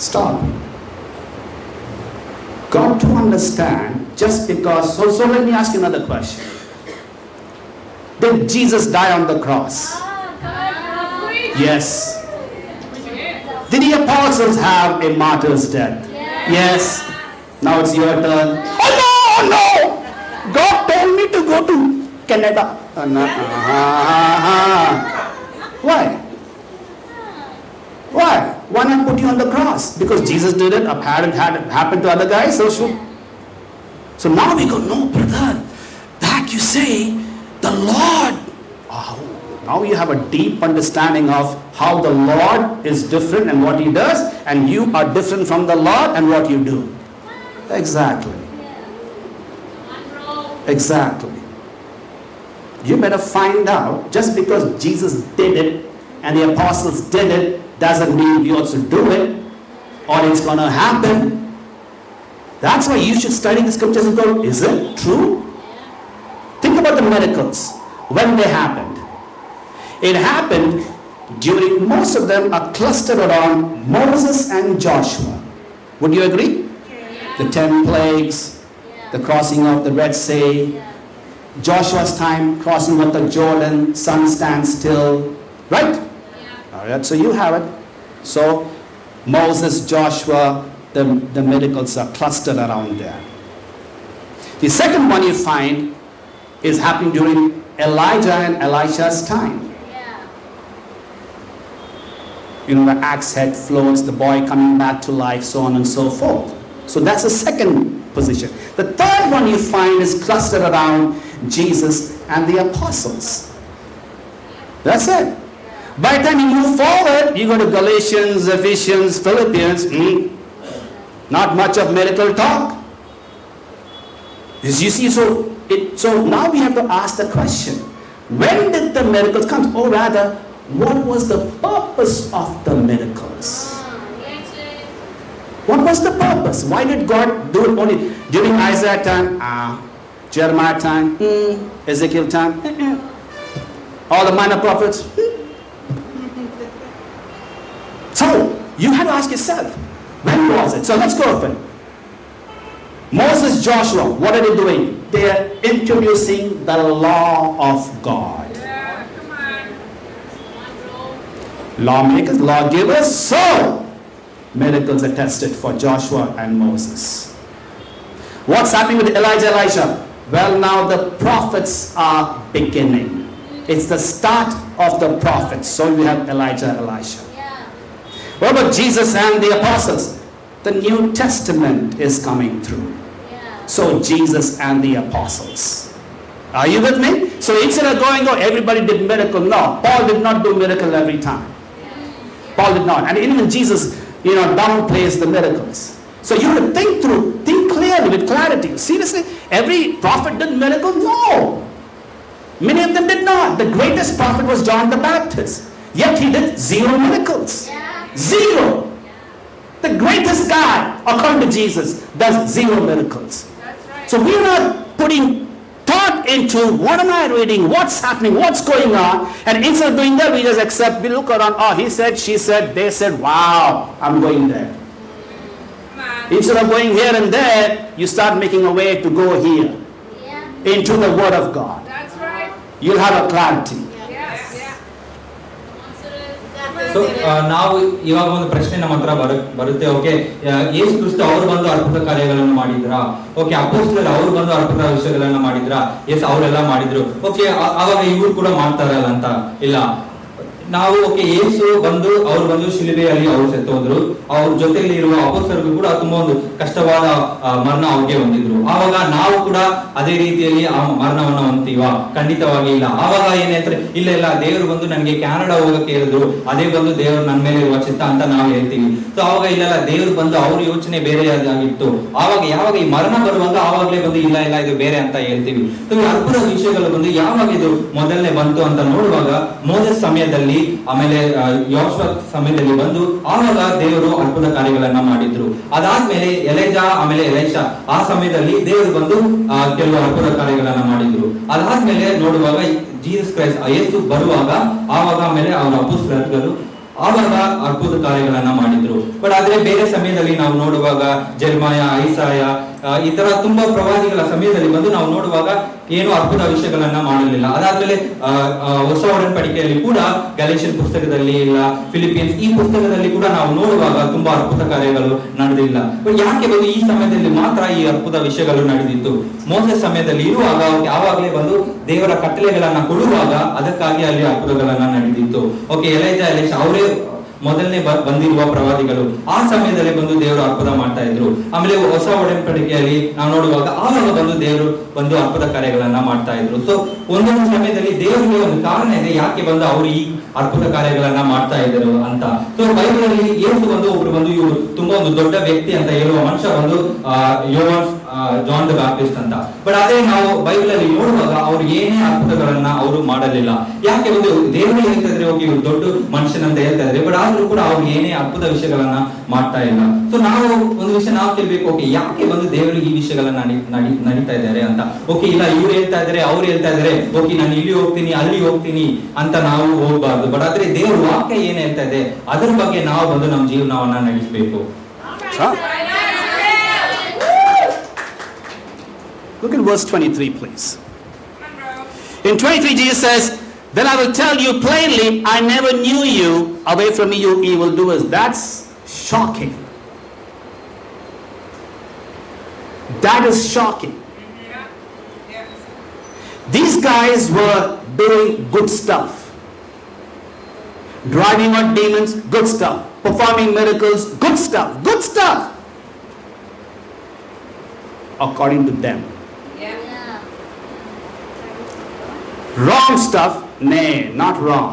Stop. Got to understand, just because, so let me ask you another question. Did Jesus die on the cross? Yes. Did the apostles have a martyr's death? Yes. Now it's your turn. Oh no! God told me to go to Canada. Why? Why? Why not put you on the cross? Because Jesus did it. Had it happened to other guys, so now we go, no, brother, that you say, the Lord. Oh, now you have a deep understanding of how the Lord is different and what He does, and you are different from the Lord and what you do. Exactly. Exactly. You better find out, just because Jesus did it and the apostles did it, doesn't mean you also do it, or it's going to happen. That's why you should study the scriptures and go, is it true? Think about the miracles, when they happened. It happened during, most of them are clustered around Moses and Joshua. Would you agree? The 10 plagues, the crossing of the Red Sea, Joshua's time, crossing of the Jordan, sun stands still, right? Alright, so you have it. So Moses, Joshua, the miracles are clustered around there. The second one you find is happening during Elijah and Elisha's time. You know, the axe head floats, the boy coming back to life, so on and so forth. So that's the second position. The third one you find is clustered around Jesus and the apostles. That's it. By the time you move forward, you go to Galatians, Ephesians, Philippians, not much of miracle talk. As you see, so now we have to ask the question, when did the miracles come? Or rather, what was the purpose of the miracles? What was the purpose? Why did God do it only during Isaiah time, Jeremiah time, Ezekiel time, all the minor prophets? So, you have to ask yourself, when was it? So let's go with it. Moses, Joshua, what are they doing? They are introducing the law of God. Lawmakers, lawgivers, so miracles attested for Joshua and Moses. What's happening with Elijah, Elisha? Well, now the prophets are beginning. It's the start of the prophets. So we have Elijah, Elisha. What about Jesus and the apostles? The New Testament is coming through. So Jesus and the apostles. Are you with me? So instead of going, oh, everybody did miracle. No, Paul did not do miracle every time. Paul did not. And even Jesus, downplays the miracles. So you have to think through, think clearly, with clarity. Seriously, every prophet did miracle? No. Many of them did not. The greatest prophet was John the Baptist. Yet he did 0 miracles. 0. The greatest guy, according to Jesus, does 0 miracles. That's right. So we're not putting thought into what am I reading, what's happening, what's going on, and instead of doing that, we just accept, we look around, oh, he said, she said, they said, wow, I'm going there. Come on. Instead of going here and there, you start making a way to go here, into the Word of God. That's right. You'll have a clarity. Yes. Yeah. So ನಾವು ಇವಾಗ ಒಂದು ಪ್ರಶ್ನೆ ನಮ್ಮ ಹತ್ರ ಬರುತ್ತೆ. Okay, Yesu Krista ಅವರು ಬಂದು ಅದ್ಭುತ ಕಾರ್ಯಗಳನ್ನು ಮಾಡಿದ್ರಾ? ಓಕೆ, ಅಪೊಸ್ತಲರು ಅವರು ಬಂದು ಅದ್ಭುತ ವಿಷಯಗಳನ್ನ ಮಾಡಿದ್ರಾ? ಎಸ್, ಅವರೆಲ್ಲ ಮಾಡಿದ್ರು. ಓಕೆ, ಆವಾಗ ಇವ್ರು ಕೂಡ ಮಾಡ್ತಾರಲ್ಲ ಅಂತ ಇಲ್ಲ. ನಾವು ಓಕೆ, ಯೇಸು ಬಂದು ಅವ್ರು ಬಂದು ಶಿಲುಬೆಯಲ್ಲಿ ಅವ್ರು ಸತ್ತೋದ್ರು. ಅವ್ರ ಜೊತೆಯಲ್ಲಿ ಇರುವ ಅಪೊಸ್ತಲರಿಗೂ ಕೂಡ ತುಂಬಾ ಒಂದು ಕಷ್ಟವಾದ ಮರಣ ಅವ್ರಿಗೆ ಹೊಂದಿದ್ರು. ಆವಾಗ ನಾವು ಕೂಡ ಅದೇ ರೀತಿಯಲ್ಲಿ ಆ ಮರಣವನ್ನ ಹೊಂದ್ತೀವ? ಖಂಡಿತವಾಗಿ ಇಲ್ಲ. ಆವಾಗ ಏನ್ ಹೇಳ್ತಾರೆ, ಇಲ್ಲ ದೇವರು ಬಂದು ನನಗೆ ಕ್ಯಾನಡಾ ಹೋಗಕ್ಕೆ ಹೇಳಿದ್ರು, ಅದೇ ಬಂದು ದೇವರು ನನ್ನ ಮೇಲೆ ಇರುವ ಚಿತ್ತ ಅಂತ ನಾವು ಹೇಳ್ತೀವಿ. ಸೊ ಆವಾಗ ಇಲ್ಲ ದೇವರು ಬಂದು ಅವ್ರ ಯೋಚನೆ ಬೇರೆಯಾಗಿತ್ತು. ಆವಾಗ ಯಾವಾಗ ಈ ಮರಣ ಬರುವಾಗ ಆವಾಗಲೇ ಬಂದು ಇಲ್ಲ ಇದು ಬೇರೆ ಅಂತ ಹೇಳ್ತೀವಿ. ಸೊ ಈ ಅದ್ಭುತ ವಿಷಯಗಳು ಬಂದು ಯಾವಾಗ ಇದು ಮೊದಲನೇ ಬಂತು ಅಂತ ನೋಡುವಾಗ ಮೋಸೆಸ್ ಸಮಯದಲ್ಲಿ, ಆಮೇಲೆ ಯೋಶುವ ಸಮಯದಲ್ಲಿ ಬಂದು ಆವಾಗ ದೇವರು ಅದ್ಭುತ ಕಾರ್ಯಗಳನ್ನ ಮಾಡಿದ್ರು. ಅದಾದ್ಮೇಲೆ ಎಲೈಜಾ ಆಮೇಲೆ ಎಲೈಷಾ ಆ ಸಮಯದಲ್ಲಿ ದೇವರು ಬಂದು ಕೆಲವು ಅದ್ಭುತ ಕಾರ್ಯಗಳನ್ನ ಮಾಡಿದ್ರು. ಅದಾದ್ಮೇಲೆ ನೋಡುವಾಗ ಜೀಸಸ್ ಕ್ರೈಸ್ಟ್ ಯೇಸು ಬರುವಾಗ ಆವಾಗ ಆಮೇಲೆ ಅವರ ಅಪೊಸ್ತಲರು ಆವಾಗ ಅದ್ಭುತ ಕಾರ್ಯಗಳನ್ನ ಮಾಡಿದ್ರು. ಬಟ್ ಆದ್ರೆ ಬೇರೆ ಸಮಯದಲ್ಲಿ ನಾವು ನೋಡುವಾಗ ಜೆರ್ಮಾಯ, ಐಸಾಯ ಈ ತರ ತುಂಬಾ ಪ್ರವಾದಿಗಳ ಸಮಯದಲ್ಲಿ ಬಂದು ನಾವು ನೋಡುವಾಗ ಏನು ಅದ್ಭುತ ವಿಷಯಗಳನ್ನ ಮಾಡಲಿಲ್ಲ. ಅದಾದ್ಮೇಲೆ ಹೊಸ ಒಡಂಬಡಿಕೆಯಲ್ಲಿ ಕೂಡ ಗ್ಯಾಲೇಷಿಯನ್ ಪುಸ್ತಕದಲ್ಲಿ ಇಲ್ಲ, ಫಿಲಿಪೀನ್ಸ್ ಈ ಪುಸ್ತಕದಲ್ಲಿ ಕೂಡ ನಾವು ನೋಡುವಾಗ ತುಂಬಾ ಅದ್ಭುತ ಕಾರ್ಯಗಳು ನಡೆದಿಲ್ಲ. ಯಾಕೆ ಬಂದು ಈ ಸಮಯದಲ್ಲಿ ಮಾತ್ರ ಈ ಅದ್ಭುತ ವಿಷಯಗಳು ನಡೆದಿತ್ತು? ಮೋಸೆಸ್ ಸಮಯದಲ್ಲಿ ಇರುವಾಗ ಯಾವಾಗಲೇ ಬಂದು ದೇವರ ಕಟ್ಟಳೆಗಳನ್ನ ಕೊಡುವಾಗ ಅದಕ್ಕಾಗಿ ಅಲ್ಲಿ ಅದ್ಭುತಗಳನ್ನ ನಡೆದಿತ್ತು. ಓಕೆ, ಎಲೈಜಾ ಅವರೇ ಮೊದಲನೇ ಬಂದಿರುವ ಪ್ರವಾದಿಗಳು. ಆ ಸಮಯದಲ್ಲಿ ಬಂದು ದೇವರು ಅದ್ಭುತ ಮಾಡ್ತಾ ಇದ್ರು. ಆಮೇಲೆ ಹೊಸ ಒಡಂಬಡಿಕೆಯಲ್ಲಿ ನಾವು ನೋಡುವಾಗ ಆವಾಗ ಬಂದು ದೇವರು ಬಂದು ಅದ್ಭುತ ಕಾರ್ಯಗಳನ್ನ ಮಾಡ್ತಾ ಇದ್ರು. ಸೊ ಒಂದೊಂದು ಸಮಯದಲ್ಲಿ ದೇವರಿಗೆ ಒಂದು ಕಾರಣ ಇದೆ ಯಾಕೆ ಬಂದು ಅವರು ಈ ಅದ್ಭುತ ಕಾರ್ಯಗಳನ್ನ ಮಾಡ್ತಾ ಇದ್ರು ಅಂತ. ಸೊ ಬೈಬಲ್ ಅಲ್ಲಿ ಯೇಸು ಬಂದು ಒಬ್ರು ಬಂದು ಇವರು ತುಂಬಾ ಒಂದು ದೊಡ್ಡ ವ್ಯಕ್ತಿ ಅಂತ ಹೇಳುವ ಮನುಷ್ಯ ಬಂದು ಜಾನ್ ದ ಬ್ಯಾಪ್ಟಿಸ್ಟ್ ಅಂತ. ಬಟ್ ಅದೇ ನಾವು ಬೈಬಲ್ ಅಲ್ಲಿ ನೋಡುವಾಗ ಅವ್ರು ಏನೇ ಅದ್ಭುತಗಳನ್ನ ಅವರು ಮಾಡಲಿಲ್ಲ. ಯಾಕೆ ಒಂದು ದೇವರು ಹೇಳ್ತಾ ಇದ್ರೆ ಹೋಗಿ ಇವ್ರು ದೊಡ್ಡ ಮನುಷ್ಯನಂತ ಹೇಳ್ತಾ ಇದ್ರೆ, ಬಟ್ ಆದ್ರೂ ಕೂಡ ಅವ್ರು ಏನೇ ಅದ್ಭುತ ವಿಷಯಗಳನ್ನ ಮಾಡ್ತಾ ಇಲ್ಲ. ಸೊ ನಾವು ಒಂದು ವಿಷಯ ನಾವು ಕೇಳ್ಬೇಕು, ಓಕೆ ಯಾಕೆ ಬಂದು ದೇವರು ಈ ವಿಷಯಗಳನ್ನ ನಡೀತಾ ಇದ್ದಾರೆ ಅಂತ. ಓಕೆ, ಇಲ್ಲ ಇವ್ರು ಹೇಳ್ತಾ ಇದಾರೆ, ಅವ್ರು ಹೇಳ್ತಾ ಇದಾರೆ, ಓಕೆ ನಾನು ಇಲ್ಲಿ ಹೋಗ್ತೀನಿ ಅಲ್ಲಿ ಹೋಗ್ತೀನಿ ಅಂತ ನಾವು ಹೋಗ್ಬಾರ್ದು. ಬಟ್ ಆದ್ರೆ ದೇವ್ರ ವಾಕ್ಯ ಏನ್ ಹೇಳ್ತಾ ಇದೆ ಅದ್ರ ಬಗ್ಗೆ ನಾವು ಬಂದು ನಮ್ಮ ಜೀವನವನ್ನ ನಡೆಸಬೇಕು. Look at verse 23, please. In 23, Jesus says, then I will tell you plainly, I never knew you. Away from me, you evildoers. That's shocking. That is shocking. These guys were doing good stuff. Driving out demons, good stuff. Performing miracles, good stuff. Good stuff. According to them. Wrong stuff, nay, not wrong.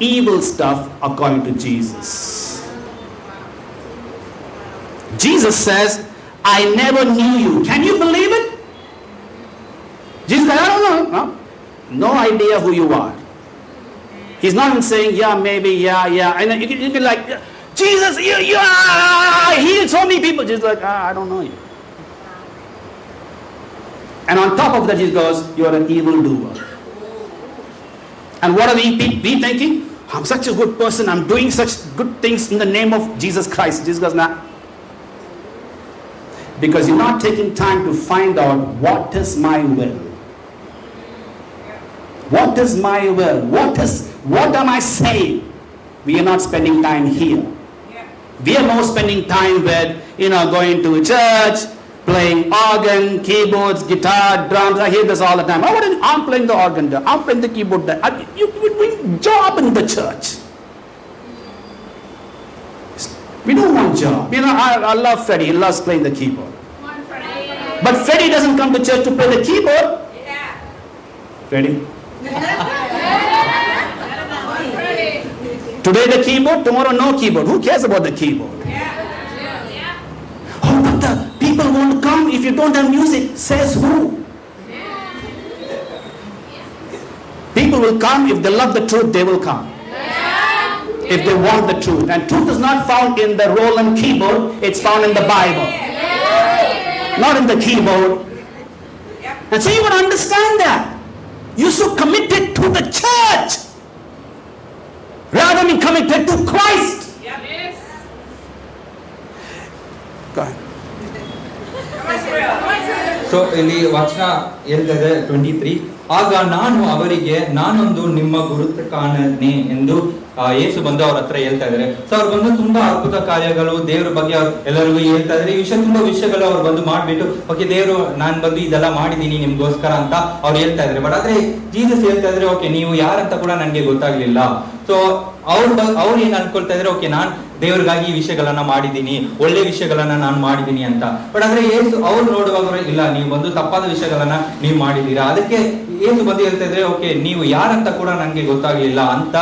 Evil stuff according to Jesus. Jesus says, I never knew you. Can you believe it? Jesus said, I don't know. No idea who you are. He's not even saying, yeah, maybe, yeah. And then you can be like, Jesus, you healed so many people. Jesus like, I don't know you. And on top of that, he goes, you are an evildoer. And what are we thinking? I'm such a good person. I'm doing such good things in the name of Jesus Christ. Jesus goes, nah. Because you're not taking time to find out what is my will. What is my will? What am I saying? We are not spending time here. We are more spending time with, going to a church, playing organ, keyboards, guitar, drums. I hear this all the time. I'm playing the organ there. I'm playing the keyboard there. You bring job in the church. We don't want job. I love Freddie. He loves playing the keyboard. But Freddie doesn't come to church to play the keyboard. Freddie? Today the keyboard, tomorrow no keyboard. Who cares about the keyboard? Oh, but the people won't come if you don't have music. Says who? People will come if they love the truth, they will come. if they want the truth. And truth is not found in the Roland keyboard, it's found in the Bible, not in the keyboard. And so you want to understand that. You're so committed to the church rather than committed to Christ. Yes. Go ahead. So ಇಲ್ಲಿ ವಚನ ಹೇಳ್ತದೆ 23, ಆಗ ನಾನು ಅವರಿಗೆ ನಾನೊಂದು ನಿಮ್ಮ ಗುರುತು ಕಾಣನೆ ಎಂದು ಯೇಸು ಬಂದು ಅವ್ರ ಹತ್ರ ಹೇಳ್ತಾ ಇದಾರೆ. ಸೊ ಅವ್ರು ಬಂದು ತುಂಬಾ ಅದ್ಭುತ ಕಾರ್ಯಗಳು ದೇವ್ರ ಬಗ್ಗೆ ಎಲ್ಲರಿಗೂ ಹೇಳ್ತಾ ಇದಾರೆ. ಈ ವಿಷಯ ತುಂಬಾ ವಿಷಯಗಳು ಅವ್ರು ಬಂದು ಮಾಡ್ಬಿಟ್ಟು ಓಕೆ ದೇವ್ರು ನಾನ್ ಬಂದು ಇದೆಲ್ಲ ಮಾಡಿದೀನಿ ನಿಮ್ಗೋಸ್ಕರ ಅಂತ ಅವ್ರು ಹೇಳ್ತಾ ಇದಾರೆ. ಬಟ್ ಆದ್ರೆ ಜೀಸಸ್ ಹೇಳ್ತಾ ಇದ್ರೆ ಓಕೆ ನೀವು ಯಾರಂತ ಕೂಡ ನನ್ಗೆ ಗೊತ್ತಾಗ್ಲಿಲ್ಲ. ಸೊ ಅವ್ರು ಏನ್ ಅನ್ಕೊಳ್ತಾ ಇದ್ರೆ ಓಕೆ ನಾನ್ ದೇವ್ರಿಗಾಗಿ ಈ ವಿಷಯಗಳನ್ನ ಮಾಡಿದೀನಿ, ಒಳ್ಳೆ ವಿಷಯಗಳನ್ನ ನಾನು ಮಾಡಿದೀನಿ ಅಂತ. ಬಟ್ ಆದ್ರೆ ಏಸು ಅವ್ರು ನೋಡುವಾಗ ಇಲ್ಲ ನೀವು ಬಂದು ತಪ್ಪಾದ ವಿಷಯಗಳನ್ನ ನೀವು ಮಾಡಿದೀರಾ. ಅದಕ್ಕೆ ಏಸು ಬಂದು ಹೇಳ್ತಾ ಇದ್ರೆ ಓಕೆ ನೀವು ಯಾರಂತ ಕೂಡ ನನ್ಗೆ ಗೊತ್ತಾಗ್ಲಿಲ್ಲ ಅಂತ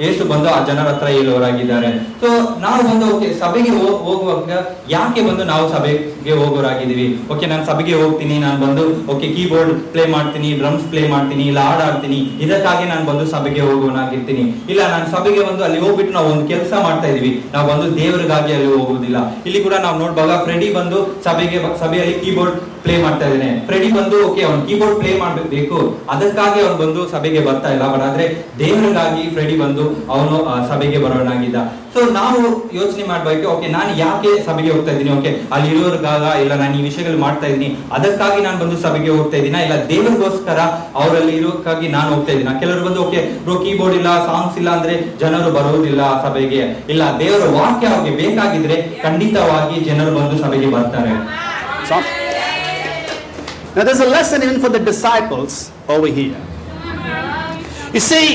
ಏಸು ಬಂದು ಆ ಜನರ ಹತ್ರ ಹೇಳುವವರಾಗಿದ್ದಾರೆ. ಸೊ ನಾವು ಬಂದು ಓಕೆ ಸಭೆಗೆ ಹೋಗುವಾಗ ಯಾಕೆ ಬಂದು ನಾವು ಸಭೆಗೆ ಹೋಗೋರಾಗಿದ್ದೀವಿ? ಓಕೆ ನಾನು ಸಭೆಗೆ ಹೋಗ್ತೀನಿ, ನಾನು ಬಂದು ಓಕೆ ಕೀಬೋರ್ಡ್ ಪ್ಲೇ ಮಾಡ್ತೀನಿ, ಡ್ರಮ್ಸ್ ಪ್ಲೇ ಮಾಡ್ತೀನಿ, ಇಲ್ಲ ಹಾಡಾಡ್ತೀನಿ, ಇದಕ್ಕಾಗಿ ನಾನು ಬಂದು ಸಭೆಗೆ ಹೋಗೋನಾಗಿರ್ತೀನಿ. ಇಲ್ಲ ನಾನು ಸಭೆಗೆ ಬಂದು ಅಲ್ಲಿ ಹೋಗ್ಬಿಟ್ಟು ನಾವು ಒಂದು ಕೆಲಸ ಮಾಡ್ತಾ ಇದೀವಿ, ನಾವು ಬಂದು ದೇವರಿಗಾಗಿ ಅಲ್ಲಿ ಹೋಗುದಿಲ್ಲ. ಇಲ್ಲಿ ಕೂಡ ನಾವು ನೋಡ್ವಾಗ ಫ್ರೆಡಿ ಬಂದು ಸಭೆಯಲ್ಲಿ ಕೀಬೋರ್ಡ್ ಪ್ಲೇ ಮಾಡ್ತಾ ಇದ್ದಾನೆ. ಫ್ರೆಡಿ ಬಂದು ಓಕೆ ಅವ್ನು ಕೀಬೋರ್ಡ್ ಪ್ಲೇ ಮಾಡ್ಬೇಕು, ಅದಕ್ಕಾಗಿ ಅವ್ನು ಬಂದು ಸಭೆಗೆ ಬರ್ತಾ ಇಲ್ಲ. ಬಟ್ ಆದ್ರೆ ದೇವರಿಗಾಗಿ ಫ್ರೆಡಿ ಬಂದು ಅವನು ಸಭೆಗೆ ಬರೋನಾಗಿದ್ದ. ಸೊ ನಾವು ಯೋಚನೆ ಮಾಡ್ಬೇಕು ಓಕೆ ನಾನು ಯಾಕೆ ಸಭೆಗೆ ಹೋಗ್ತಾ ಇದ್ದೀನಿ? ಓಕೆ ಅಲ್ಲಿ ಇರೋರ್ಗಾಗ ಇಲ್ಲ ನಾನು ಈ ವಿಷಯಗಳು ಮಾಡ್ತಾ ಇದ್ದೀನಿ ಅದಕ್ಕಾಗಿ ನಾನು ಬಂದು ಸಭೆಗೆ ಹೋಗ್ತಾ ಇದ್ದೀನ, ಇಲ್ಲ ದೇವರಿಗೋಸ್ಕರ ಅವರಲ್ಲಿ ಇರೋಕ್ಕಾಗಿ ನಾನು ಹೋಗ್ತಾ ಇದ್ದೀನ? ಕೆಲವರು ಬಂದು ಓಕೆ ಬ್ರೋ ಕೀಬೋರ್ಡ್ ಇಲ್ಲ, ಸಾಂಗ್ಸ್ ಇಲ್ಲ ಅಂದ್ರೆ ಜನರು ಬರುವುದಿಲ್ಲ ಸಭೆಗೆ. ಇಲ್ಲ ದೇವರ ವಾಕ್ಯ ಅವ್ರಿಗೆ ಬೇಕಾಗಿದ್ರೆ ಖಂಡಿತವಾಗಿ ಜನರು ಬಂದು ಸಭೆಗೆ ಬರ್ತಾರೆ. Now there's a lesson even for the disciples over here. You see,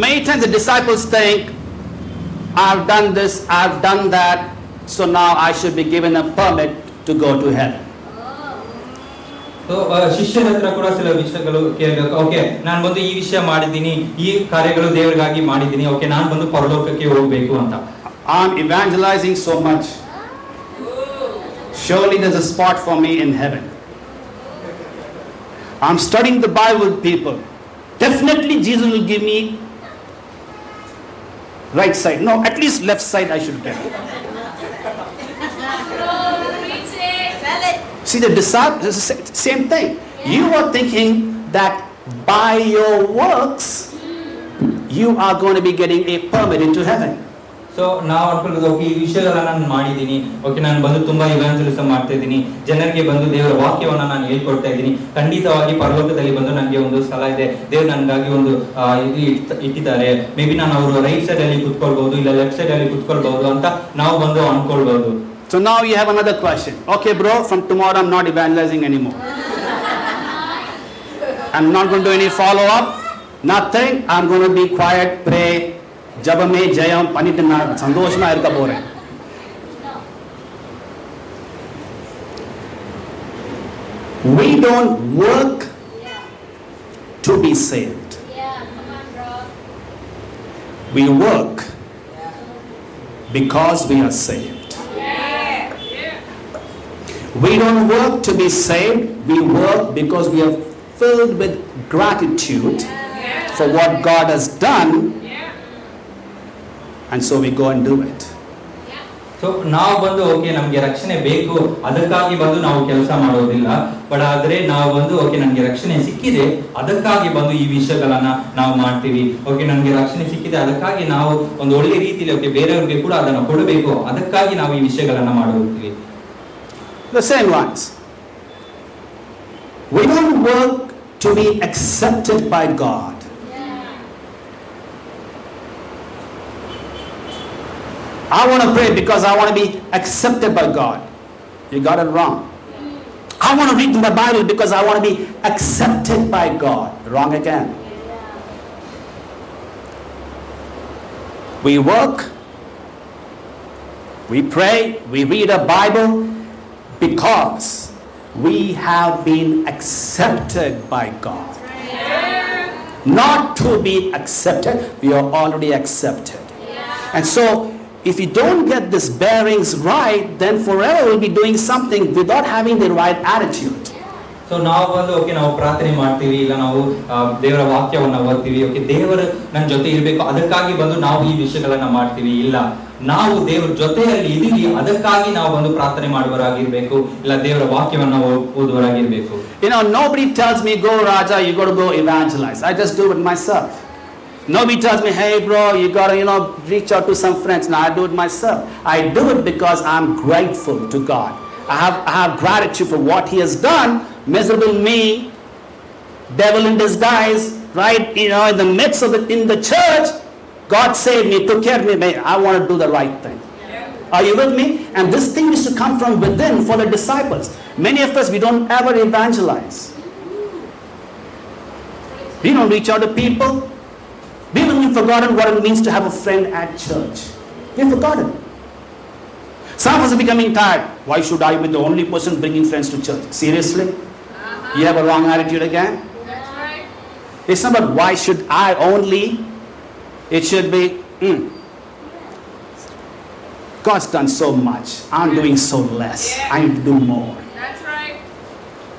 many times the disciples think, I've done this, I've done that, so now I should be given a permit to go to heaven. So ಶಿಷ್ಯರ ಹತ್ರ ಕೂಡ ಸಿಲ ವಿಷಯಗಳು ಕೇಳಬೇಕು. Okay ನಾನು ಬಂದು ಈ ವಿಷಯ ಮಾಡಿದ್ದೀನಿ, ಈ ಕಾರ್ಯಗಳು ದೇವರಿಗಾಗಿ ಮಾಡಿದ್ದೀನಿ, ಓಕೆ ನಾನು ಬಂದು ಪರಲೋಕಕ್ಕೆ ಹೋಗ್ಬೇಕು ಅಂತ. I'm evangelizing so much. Surely there's a spot for me in heaven. I'm studying the Bible with people. Definitely Jesus will give me right side. No, at least left side I should get. See, the disciples, it's the same thing. You are thinking that by your works you are going to be getting a permit into heaven. So ನಾವು ಅನ್ಕೊಳ್ಳೋದು okay ಈ ವಿಷಯಗಳನ್ನ ನಾನು ಮಾಡಿದ್ದೀನಿ, okay ನಾನು ಬಂದು ತುಂಬಾ ಇವಾಂಜಲಿಸಂ ಮಾಡ್ತಾ ಇದ್ದೀನಿ, ಜನರಿಗೆ ಬಂದು ದೇವರ ವಾಕ್ಯವನ್ನ ನಾನು ಹೇಳ್ಕೊಡ್ತಾ ಇದ್ದೀನಿ, ಖಂಡಿತವಾಗಿ ಪರಲೋಕದಲ್ಲಿ ಬಂದು ನನಗೆ ಒಂದು ಸ್ಥಳ ಇದೆ, ದೇವ್ರು ನನಗಾಗಿ ಒಂದು ಇಟ್ಟಿದ್ದಾರೆ. ಮೇ ಬಿ ನಾನು ಅವರು ರೈಟ್ ಸೈಡ್ ಅಲ್ಲಿ ಕುತ್ಕೊಳ್ಬಹುದು, ಇಲ್ಲ ಲೆಫ್ಟ್ ಸೈಡ್ ಅಲ್ಲಿ ಕುತ್ಕೊಳ್ಬಹುದು ಅಂತ ನಾವು ಬಂದು ಅನ್ಕೊಳ್ಬಹುದು. So now you have another question. Okay bro, from tomorrow I'm not evangelizing anymore. I'm not going to do any follow up, nothing. I'm going to be quiet, pray, ஜபமே ஜெயம் பண்ணிட்டு நான் சந்தோஷமா இருக்க போறேன். We don't work to be saved. We work because we are saved. We don't work to be saved, we work because we are filled with gratitude for what God has done. And so we go and do it. So ನಾವು ಬಂದು okay ನಮ್ಗೆ ರಕ್ಷಣೆ ಬೇಕು ಅದಕ್ಕಾಗಿ ಬಂದು ನಾವು ಕೆಲಸ ಮಾಡೋದಿಲ್ಲ. ಬಟ್ ಆದ್ರೆ ನಾವು ಬಂದು ಓಕೆ ನನ್ಗೆ ರಕ್ಷಣೆ ಸಿಕ್ಕಿದೆ ಅದಕ್ಕಾಗಿ ಬಂದು ಈ ವಿಷಯಗಳನ್ನ ನಾವು ಮಾಡ್ತೀವಿ. ಓಕೆ ನನ್ಗೆ ರಕ್ಷಣೆ ಸಿಕ್ಕಿದೆ ಅದಕ್ಕಾಗಿ ನಾವು ಒಂದು ಒಳ್ಳೆ ರೀತಿಯಲ್ಲಿ ಓಕೆ ಬೇರೆಯವ್ರಿಗೆ ಕೂಡ ಅದನ್ನ ಕೊಡಬೇಕು, ಅದಕ್ಕಾಗಿ ನಾವು ಈ ವಿಷಯಗಳನ್ನ ಮಾಡೋಗ್ತೀವಿ. The same ones. We don't work to be accepted by God. I want to pray because I want to be accepted by God. You got it wrong. I want to read my Bible because I want to be accepted by God. Wrong again. We work, we pray, we read a Bible because we have been accepted by God. Not to be accepted, we are already accepted. And so if you don't get these bearings right, then forever we'll be doing something without having the right attitude. So ನಾವು ಬಂದು okay ನಾವು ಪ್ರಾರ್ಥನೆ ಮಾಡ್ತೀವಿ, ಇಲ್ಲ ನಾವು ದೇವರ ವಾಕ್ಯವನ್ನ ಓದ್ತೀವಿ, ಓಕೆ ದೇವರು ನನ್ನ ಜೊತೆ ಇರಬೇಕು ಅದಕ್ಕಾಗಿ ಬಂದು ನಾವು ಈ ವಿಷಯಗಳನ್ನ ಮಾಡ್ತೀವಿ. ಇಲ್ಲ, ನಾವು ದೇವರ ಜೊತೆಯಲ್ಲಿ ಇದೀವಿ ಅದಕ್ಕಾಗಿ ನಾವು ಬಂದು ಪ್ರಾರ್ಥನೆ ಮಾಡುವರಾಗಿರ್ಬೇಕು, ಇಲ್ಲ ದೇವರ ವಾಕ್ಯವನ್ನ ಓದುವರಾಗಿರ್ಬೇಕು. Nobody tells me, go Raja, you got to go evangelize. I just do it myself. Nobody tells me, hey bro, you got to reach out to some friends. No, I do it myself. I do it because I'm grateful to God. I have gratitude for what He has done. Miserable me, devil in disguise, right? In the midst of it, in the church, God saved me, took care of me. I want to do the right thing. Are you with me? And this thing is to come from within for the disciples. Many of us, we don't ever evangelize. We don't reach out to people. We've even forgotten what it means to have a friend at church. We've forgotten. Some of us are becoming tired. Why should I be the only person bringing friends to church? Seriously? You have a wrong attitude again? That's right. It's not about why should I only. It should be, God's done so much. I'm doing so less. I need to do more. That's right.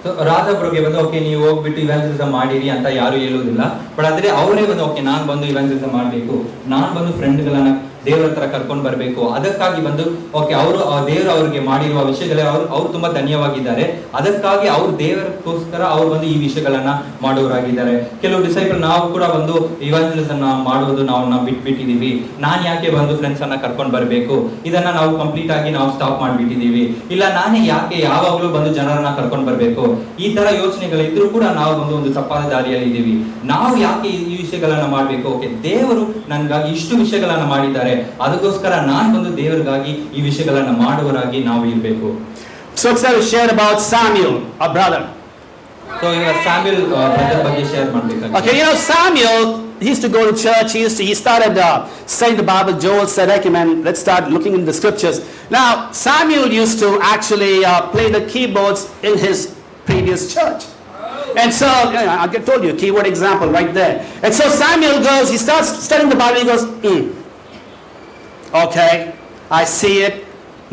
So ರಾಜಬ್ರಿಗೆ ಬಂದು okay ನೀವು ಹೋಗ್ಬಿಟ್ಟು evangelism ಮಾಡಿರಿ ಅಂತ ಯಾರು ಹೇಳುವುದಿಲ್ಲ. But ಆದ್ರೆ ಅವರೇ ಬಂದು ಓಕೆ ನಾನು ಬಂದು ಇವಾಂಜಲಿಸಮ್ ಮಾಡಬೇಕು, ನಾನು ಬಂದು ಫ್ರೆಂಡ್ಗಳನ್ನ ದೇವರ ಹತ್ರ ಕರ್ಕೊಂಡು ಬರಬೇಕು, ಅದಕ್ಕಾಗಿ ಬಂದು ಓಕೆ ಅವರು ದೇವರು ಅವ್ರಿಗೆ ಮಾಡಿರುವ ವಿಷಯಗಳೇ ಅವ್ರು ತುಂಬಾ ಧನ್ಯವಾಗಿದ್ದಾರೆ, ಅದಕ್ಕಾಗಿ ಅವ್ರು ದೇವರಕ್ಕೋಸ್ಕರ ಅವ್ರು ಬಂದು ಈ ವಿಷಯಗಳನ್ನ ಮಾಡುವರಾಗಿದ್ದಾರೆ. ಕೆಲವು ಡಿಸೈಪಲ್ ನಾವು ಕೂಡ ಬಂದು ಇವಾಂಜಲಿಸಮ್ ಮಾಡುವುದು ನಾವು ಬಿಟ್ಬಿಟ್ಟಿದೀವಿ, ನಾನ್ ಯಾಕೆ ಬಂದು ಫ್ರೆಂಡ್ಸ್ ಅನ್ನ ಕರ್ಕೊಂಡು ಬರಬೇಕು, ಇದನ್ನ ನಾವು ಕಂಪ್ಲೀಟ್ ಆಗಿ ನಾವು ಸ್ಟಾಪ್ ಮಾಡ್ಬಿಟ್ಟಿದೀವಿ, ಇಲ್ಲ ನಾನೇ ಯಾಕೆ ಯಾವಾಗ್ಲೂ ಬಂದು ಜನರನ್ನ ಕರ್ಕೊಂಡು ಬರಬೇಕು, ಈ ತರ ಯೋಚನೆಗಳಿದ್ರು ಕೂಡ ನಾವು ಒಂದು ತಪ್ಪಾದ ದಾರಿಯಲ್ಲಿ ಇದ್ದೀವಿ. ನಾವು ಯಾಕೆ ಈ ವಿಷಯಗಳನ್ನ ಮಾಡ್ಬೇಕು, ಓಕೆ ದೇವರು ನನ್ಗಾಗಿ ಇಷ್ಟು ವಿಷಯಗಳನ್ನ ಮಾಡಿದ್ದಾರೆ, ಅದಕ್ಕೋಸ್ಕರ ನಾನು ಬಂದು ದೇವರಿಗಾಗಿ ಈ ವಿಷಯಗಳನ್ನ ಮಾಡುವರಾಗಿ ನಾವು ಇರಬೇಕು. So let's share about Samuel, our brother. So ಈಗ ಸ್ಯಾಮ್ಯುಯಲ್ ಬ್ರದರ್ ಬಗ್ಗೆ ಶೇರ್ ಮಾಡ್ಬೇಕು. Okay, Samuel, he used to go to church. He started studying the Bible. Joel said, "Okay, man, let's start looking in the scriptures." Now, Samuel used to actually play the keyboards in his previous church. And so, I told you, keyboard example right there. And so Samuel goes, he starts studying the Bible, he goes, okay, I see it.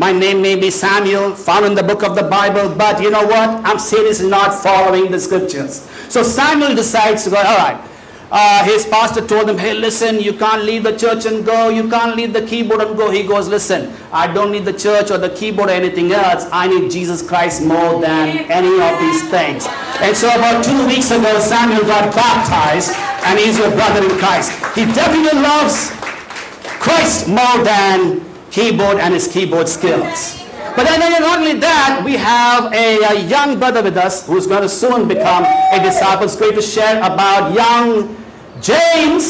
My name may be Samuel, found in the book of the Bible, but you know what? I'm seriously not following the scriptures. So Samuel decides to go, all right. His pastor told him, hey, listen, you can't leave the church and go. You can't leave the keyboard and go. He goes, listen, I don't need the church or the keyboard or anything else. I need Jesus Christ more than any of these things. And so about 2 weeks ago, Samuel got baptized, and he's your brother in Christ. He definitely loves Christ more than keyboard and his keyboard skills. But then not only that, we have a young brother with us who's going to soon become a disciple. It's great to share about young James.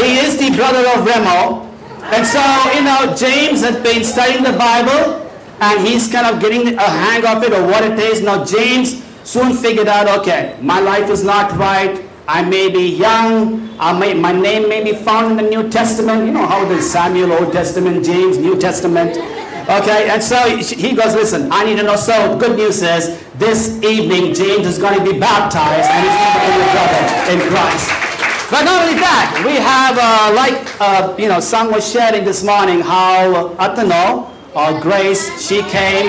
He is the brother of Remo. And so, James has been studying the Bible and he's kind of getting a hang of it or what it is. Now, James soon figured out, okay, my life is not right. I may be young. My name may be found in the New Testament. You know how it is, Samuel, Old Testament, James, New Testament. Okay, and so he goes, listen, I need to know. So good news is, this evening, James is going to be baptized and he's going to become a brother in Christ. But not only that, we have, Sam was sharing this morning how Athano, or Grace, she came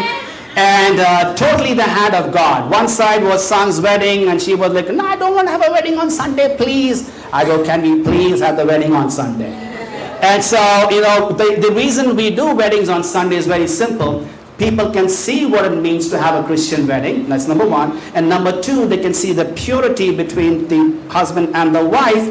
and totally the hand of God. One side was son's wedding and she was like, no, I don't want to have a wedding on Sunday, please. I go, can we please have the wedding on Sunday? And so, the reason we do weddings on Sunday is very simple. People can see what it means to have a Christian wedding. That's number one. And number two, they can see the purity between the husband and the wife.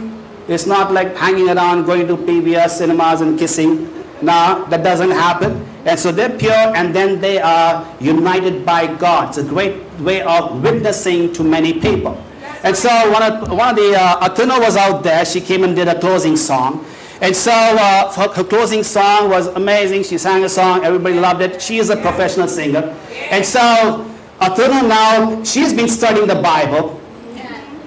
It's not like hanging around, going to PVR cinemas and kissing. No, that doesn't happen. And so they're pure and then they are united by God. It's a great way of witnessing to many people. And so one of the, Athena was out there. She came and did a closing song. And so her closing song was amazing. She sang a song. Everybody loved it. She is a professional singer. And so Athena now, she's been studying the Bible.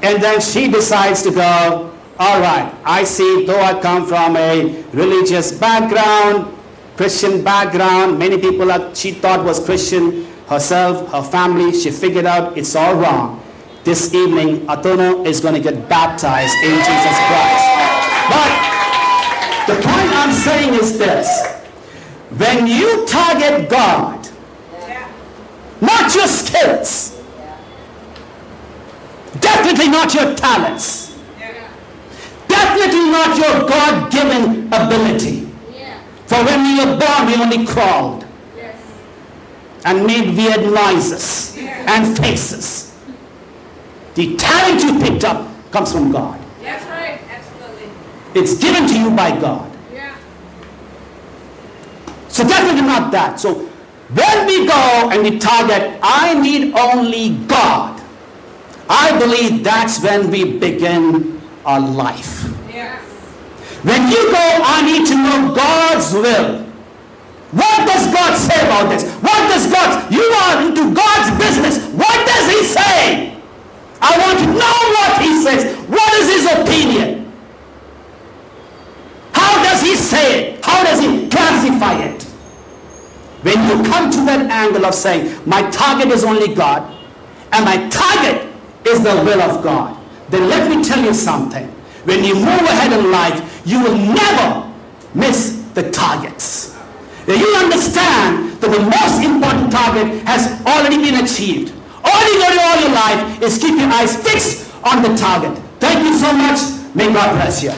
And then she decides to go, all right, I see, though I come from a religious background, Christian background, many people she thought was Christian herself, her family, she figured out it's all wrong. This evening, Athena is going to get baptized in Jesus Christ. But the point I'm saying is this. When you target God, not your skills, definitely not your talents, definitely not your God-given ability. For when we were born, we only crawled and made weird noises and faces. The talent you picked up comes from God. That's right. Absolutely. It's given to you by God. Yeah. So definitely not that. So when we go and we target, I need only God, I believe that's when we begin our life. Yes. When you go, I need to know God's will. What does God say about this? What does God, you are into God's business. What does He say? I want to know what He says. What is His opinion? How does He say it? How does He classify it? When you come to that angle of saying, my target is only God, and my target is the will of God, then let me tell you something. When you move ahead in life, you will never miss the targets. Now you understand that the most important target has already been achieved. All you got to do all your life is keep your eyes fixed on the target. Thank you so much. May God bless you.